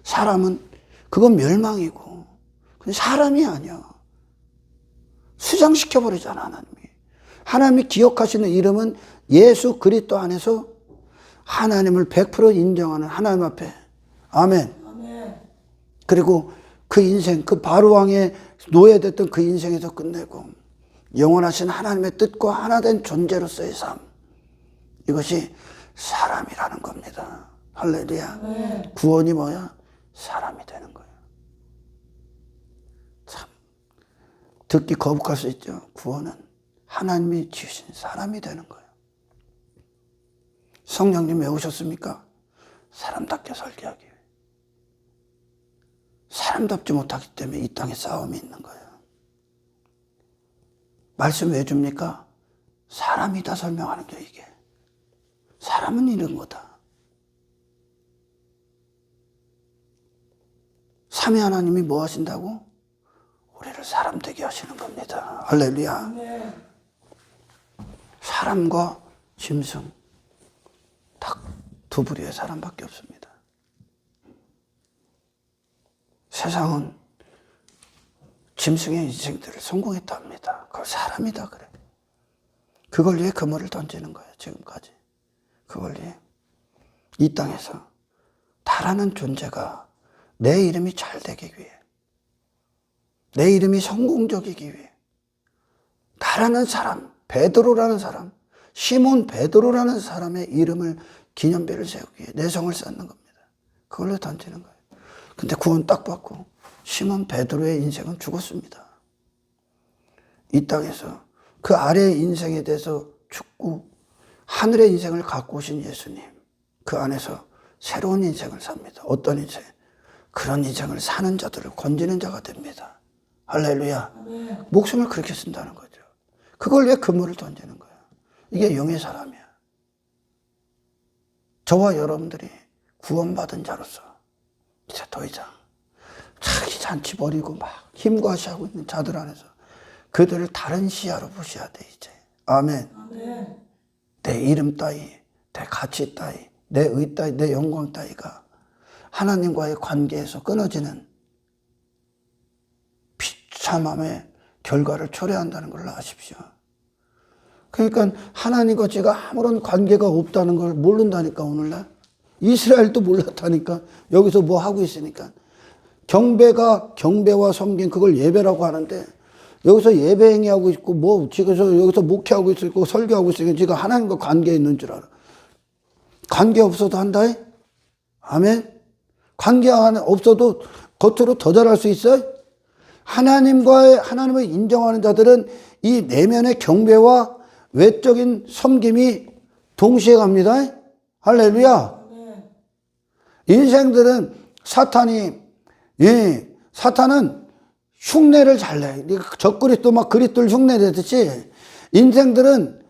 사람은 그건 멸망이고 그건 사람이 아니야. 수장시켜버리잖아 하나님이. 하나님이 기억하시는 이름은 예수 그리스도 안에서 하나님을 100% 인정하는 하나님 앞에. 아멘. 아멘. 그리고 그 인생, 그 바로왕의 노예됐던 그 인생에서 끝내고 영원하신 하나님의 뜻과 하나된 존재로서의 삶. 이것이 사람이라는 겁니다. 할렐루야. 아멘. 구원이 뭐야? 사람이 되는 거예요. 참 듣기 거북할 수 있죠. 구원은 하나님이 지으신 사람이 되는 거예요. 성령님 왜 오셨습니까? 사람답게 설계하기 위해. 사람답지 못하기 때문에 이 땅에 싸움이 있는 거예요. 말씀 왜 줍니까? 사람이 다 설명하는 게 이게. 사람은 이런 거다. 삼위 하나님이 뭐 하신다고? 우리를 사람 되게 하시는 겁니다. 할렐루야. 아멘. 사람과 짐승 딱 두 부류의 사람밖에 없습니다. 세상은 짐승의 인생들을 성공했다 합니다. 그걸 사람이다 그래. 그걸 위해 그물을 던지는 거예요. 지금까지. 그걸 위해. 이 땅에서 다라는 존재가 내 이름이 잘 되기 위해, 내 이름이 성공적이기 위해 다라는 사람, 베드로라는 사람, 시몬 베드로라는 사람의 이름을 기념비를 세우기 위해 내성을 쌓는 겁니다. 그걸로 던지는 거예요. 근데 구원 딱 받고 시몬 베드로의 인생은 죽었습니다. 이 땅에서 그 아래의 인생에 대해서 죽고 하늘의 인생을 갖고 오신 예수님, 그 안에서 새로운 인생을 삽니다. 어떤 인생? 그런 인생을 사는 자들을 건지는 자가 됩니다. 할렐루야. 아멘. 목숨을 그렇게 쓴다는 거죠. 그걸 위해 그물을 던지는 거예요. 이게 영의 사람이야. 저와 여러분들이 구원받은 자로서 이제 더 이상 자기 잔치 버리고 막 힘과시하고 있는 자들 안에서 그들을 다른 시야로 보셔야 돼 이제. 아멘. 아멘. 내 이름 따위, 내 가치 따위, 내 의 따위, 내 영광 따위가 하나님과의 관계에서 끊어지는 비참함의 결과를 초래한다는 걸 아십시오. 그러니까 하나님과 제가 아무런 관계가 없다는 걸 모른다니까 오늘날. 이스라엘도 몰랐다니까. 여기서 뭐 하고 있으니까. 경배와 섬김 그걸 예배라고 하는데 여기서 예배 행위하고 있고 뭐 여기서 목회하고 있고 설교하고 있으니까 지가 하나님과 관계에 있는 줄 알아. 관계 없어도 한다. 아멘. 관계 없어도 겉으로 더 잘할 수 있어요. 하나님을 인정하는 자들은 이 내면의 경배와 외적인 섬김이 동시에 갑니다. 할렐루야. 아멘. 인생들은 사탄은 흉내를 잘 내. 적그리스도 막 그리스도를 흉내내듯이 인생들은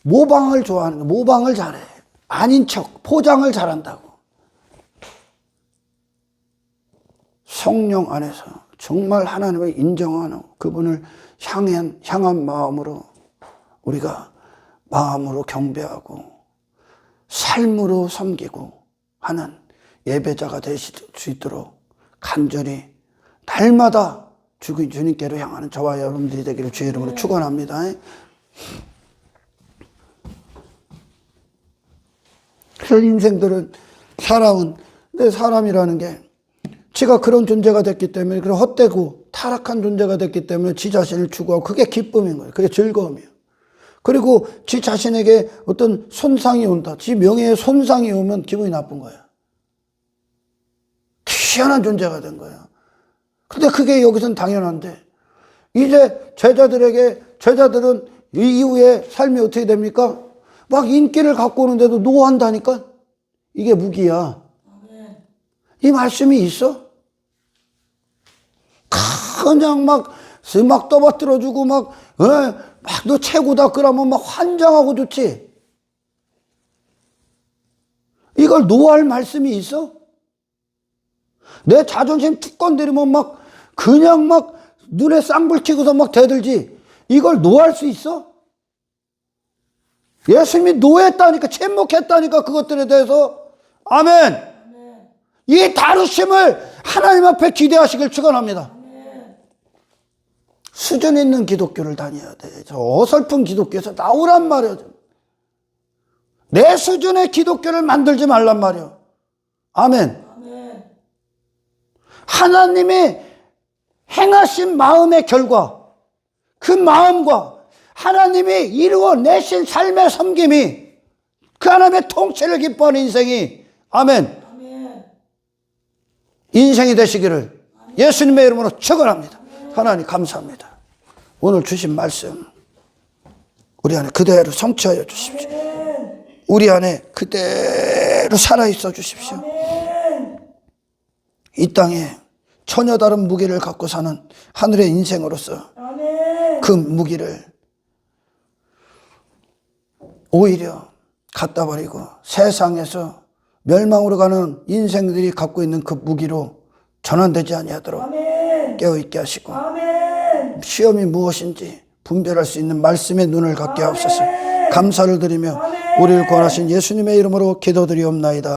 모방을 좋아하는 거야. 모방을 잘해. 아닌 척 포장을 잘한다고. 성령 안에서 정말 하나님을 인정하는 그분을 향한 마음으로 우리가 마음으로 경배하고 삶으로 섬기고 하는 예배자가 되실 수 있도록 간절히 날마다 주님께로 향하는 저와 여러분들이 되기를 주의 이름으로 축원합니다. 그래서 인생들은 살아온 내 사람이라는 게 지가 그런 존재가 됐기 때문에 그런 헛되고 타락한 존재가 됐기 때문에 지 자신을 추구하고 그게 기쁨인 거예요. 그게 즐거움이에요. 그리고 지 자신에게 어떤 손상이 온다. 지 명예에 손상이 오면 기분이 나쁜 거예요. 희한한 존재가 된 거예요. 근데 그게 여기서는 당연한데 이제 제자들은 이 이후에 삶이 어떻게 됩니까? 막 인기를 갖고 오는데도 노한다니까? 이게 무기야. 이 말씀이 있어? 그냥 막 떠받들어주고 막 너 최고다 그러면 막 환장하고 좋지. 이걸 노할 말씀이 있어? 내 자존심 툭 건드리면 막 그냥 막 눈에 쌍불 튀고서 막 대들지. 이걸 노할 수 있어? 예수님이 노했다니까, 침묵했다니까, 그것들에 대해서. 아멘. 이 다루심을 하나님 앞에 기대하시길 축원합니다. 수준 있는 기독교를 다녀야 돼. 저 어설픈 기독교에서 나오란 말이야. 내 수준의 기독교를 만들지 말란 말이야. 아멘. 하나님이 행하신 마음의 결과, 그 마음과 하나님이 이루어내신 삶의 섬김이 그 하나님의 통치를 기뻐하는 인생이 아멘. 인생이 되시기를 예수님의 이름으로 축원합니다. 하나님 감사합니다. 오늘 주신 말씀 우리 안에 그대로 성취하여 주십시오. 우리 안에 그대로 살아있어 주십시오. 이 땅에 전혀 다른 무기를 갖고 사는 하늘의 인생으로서 그 무기를 오히려 갖다 버리고 세상에서 멸망으로 가는 인생들이 갖고 있는 그 무기로 전환되지 아니하도록 깨어있게 하시고 시험이 무엇인지 분별할 수 있는 말씀의 눈을 갖게 하옵소서. 감사를 드리며 우리를 구원하신 예수님의 이름으로 기도드리옵나이다.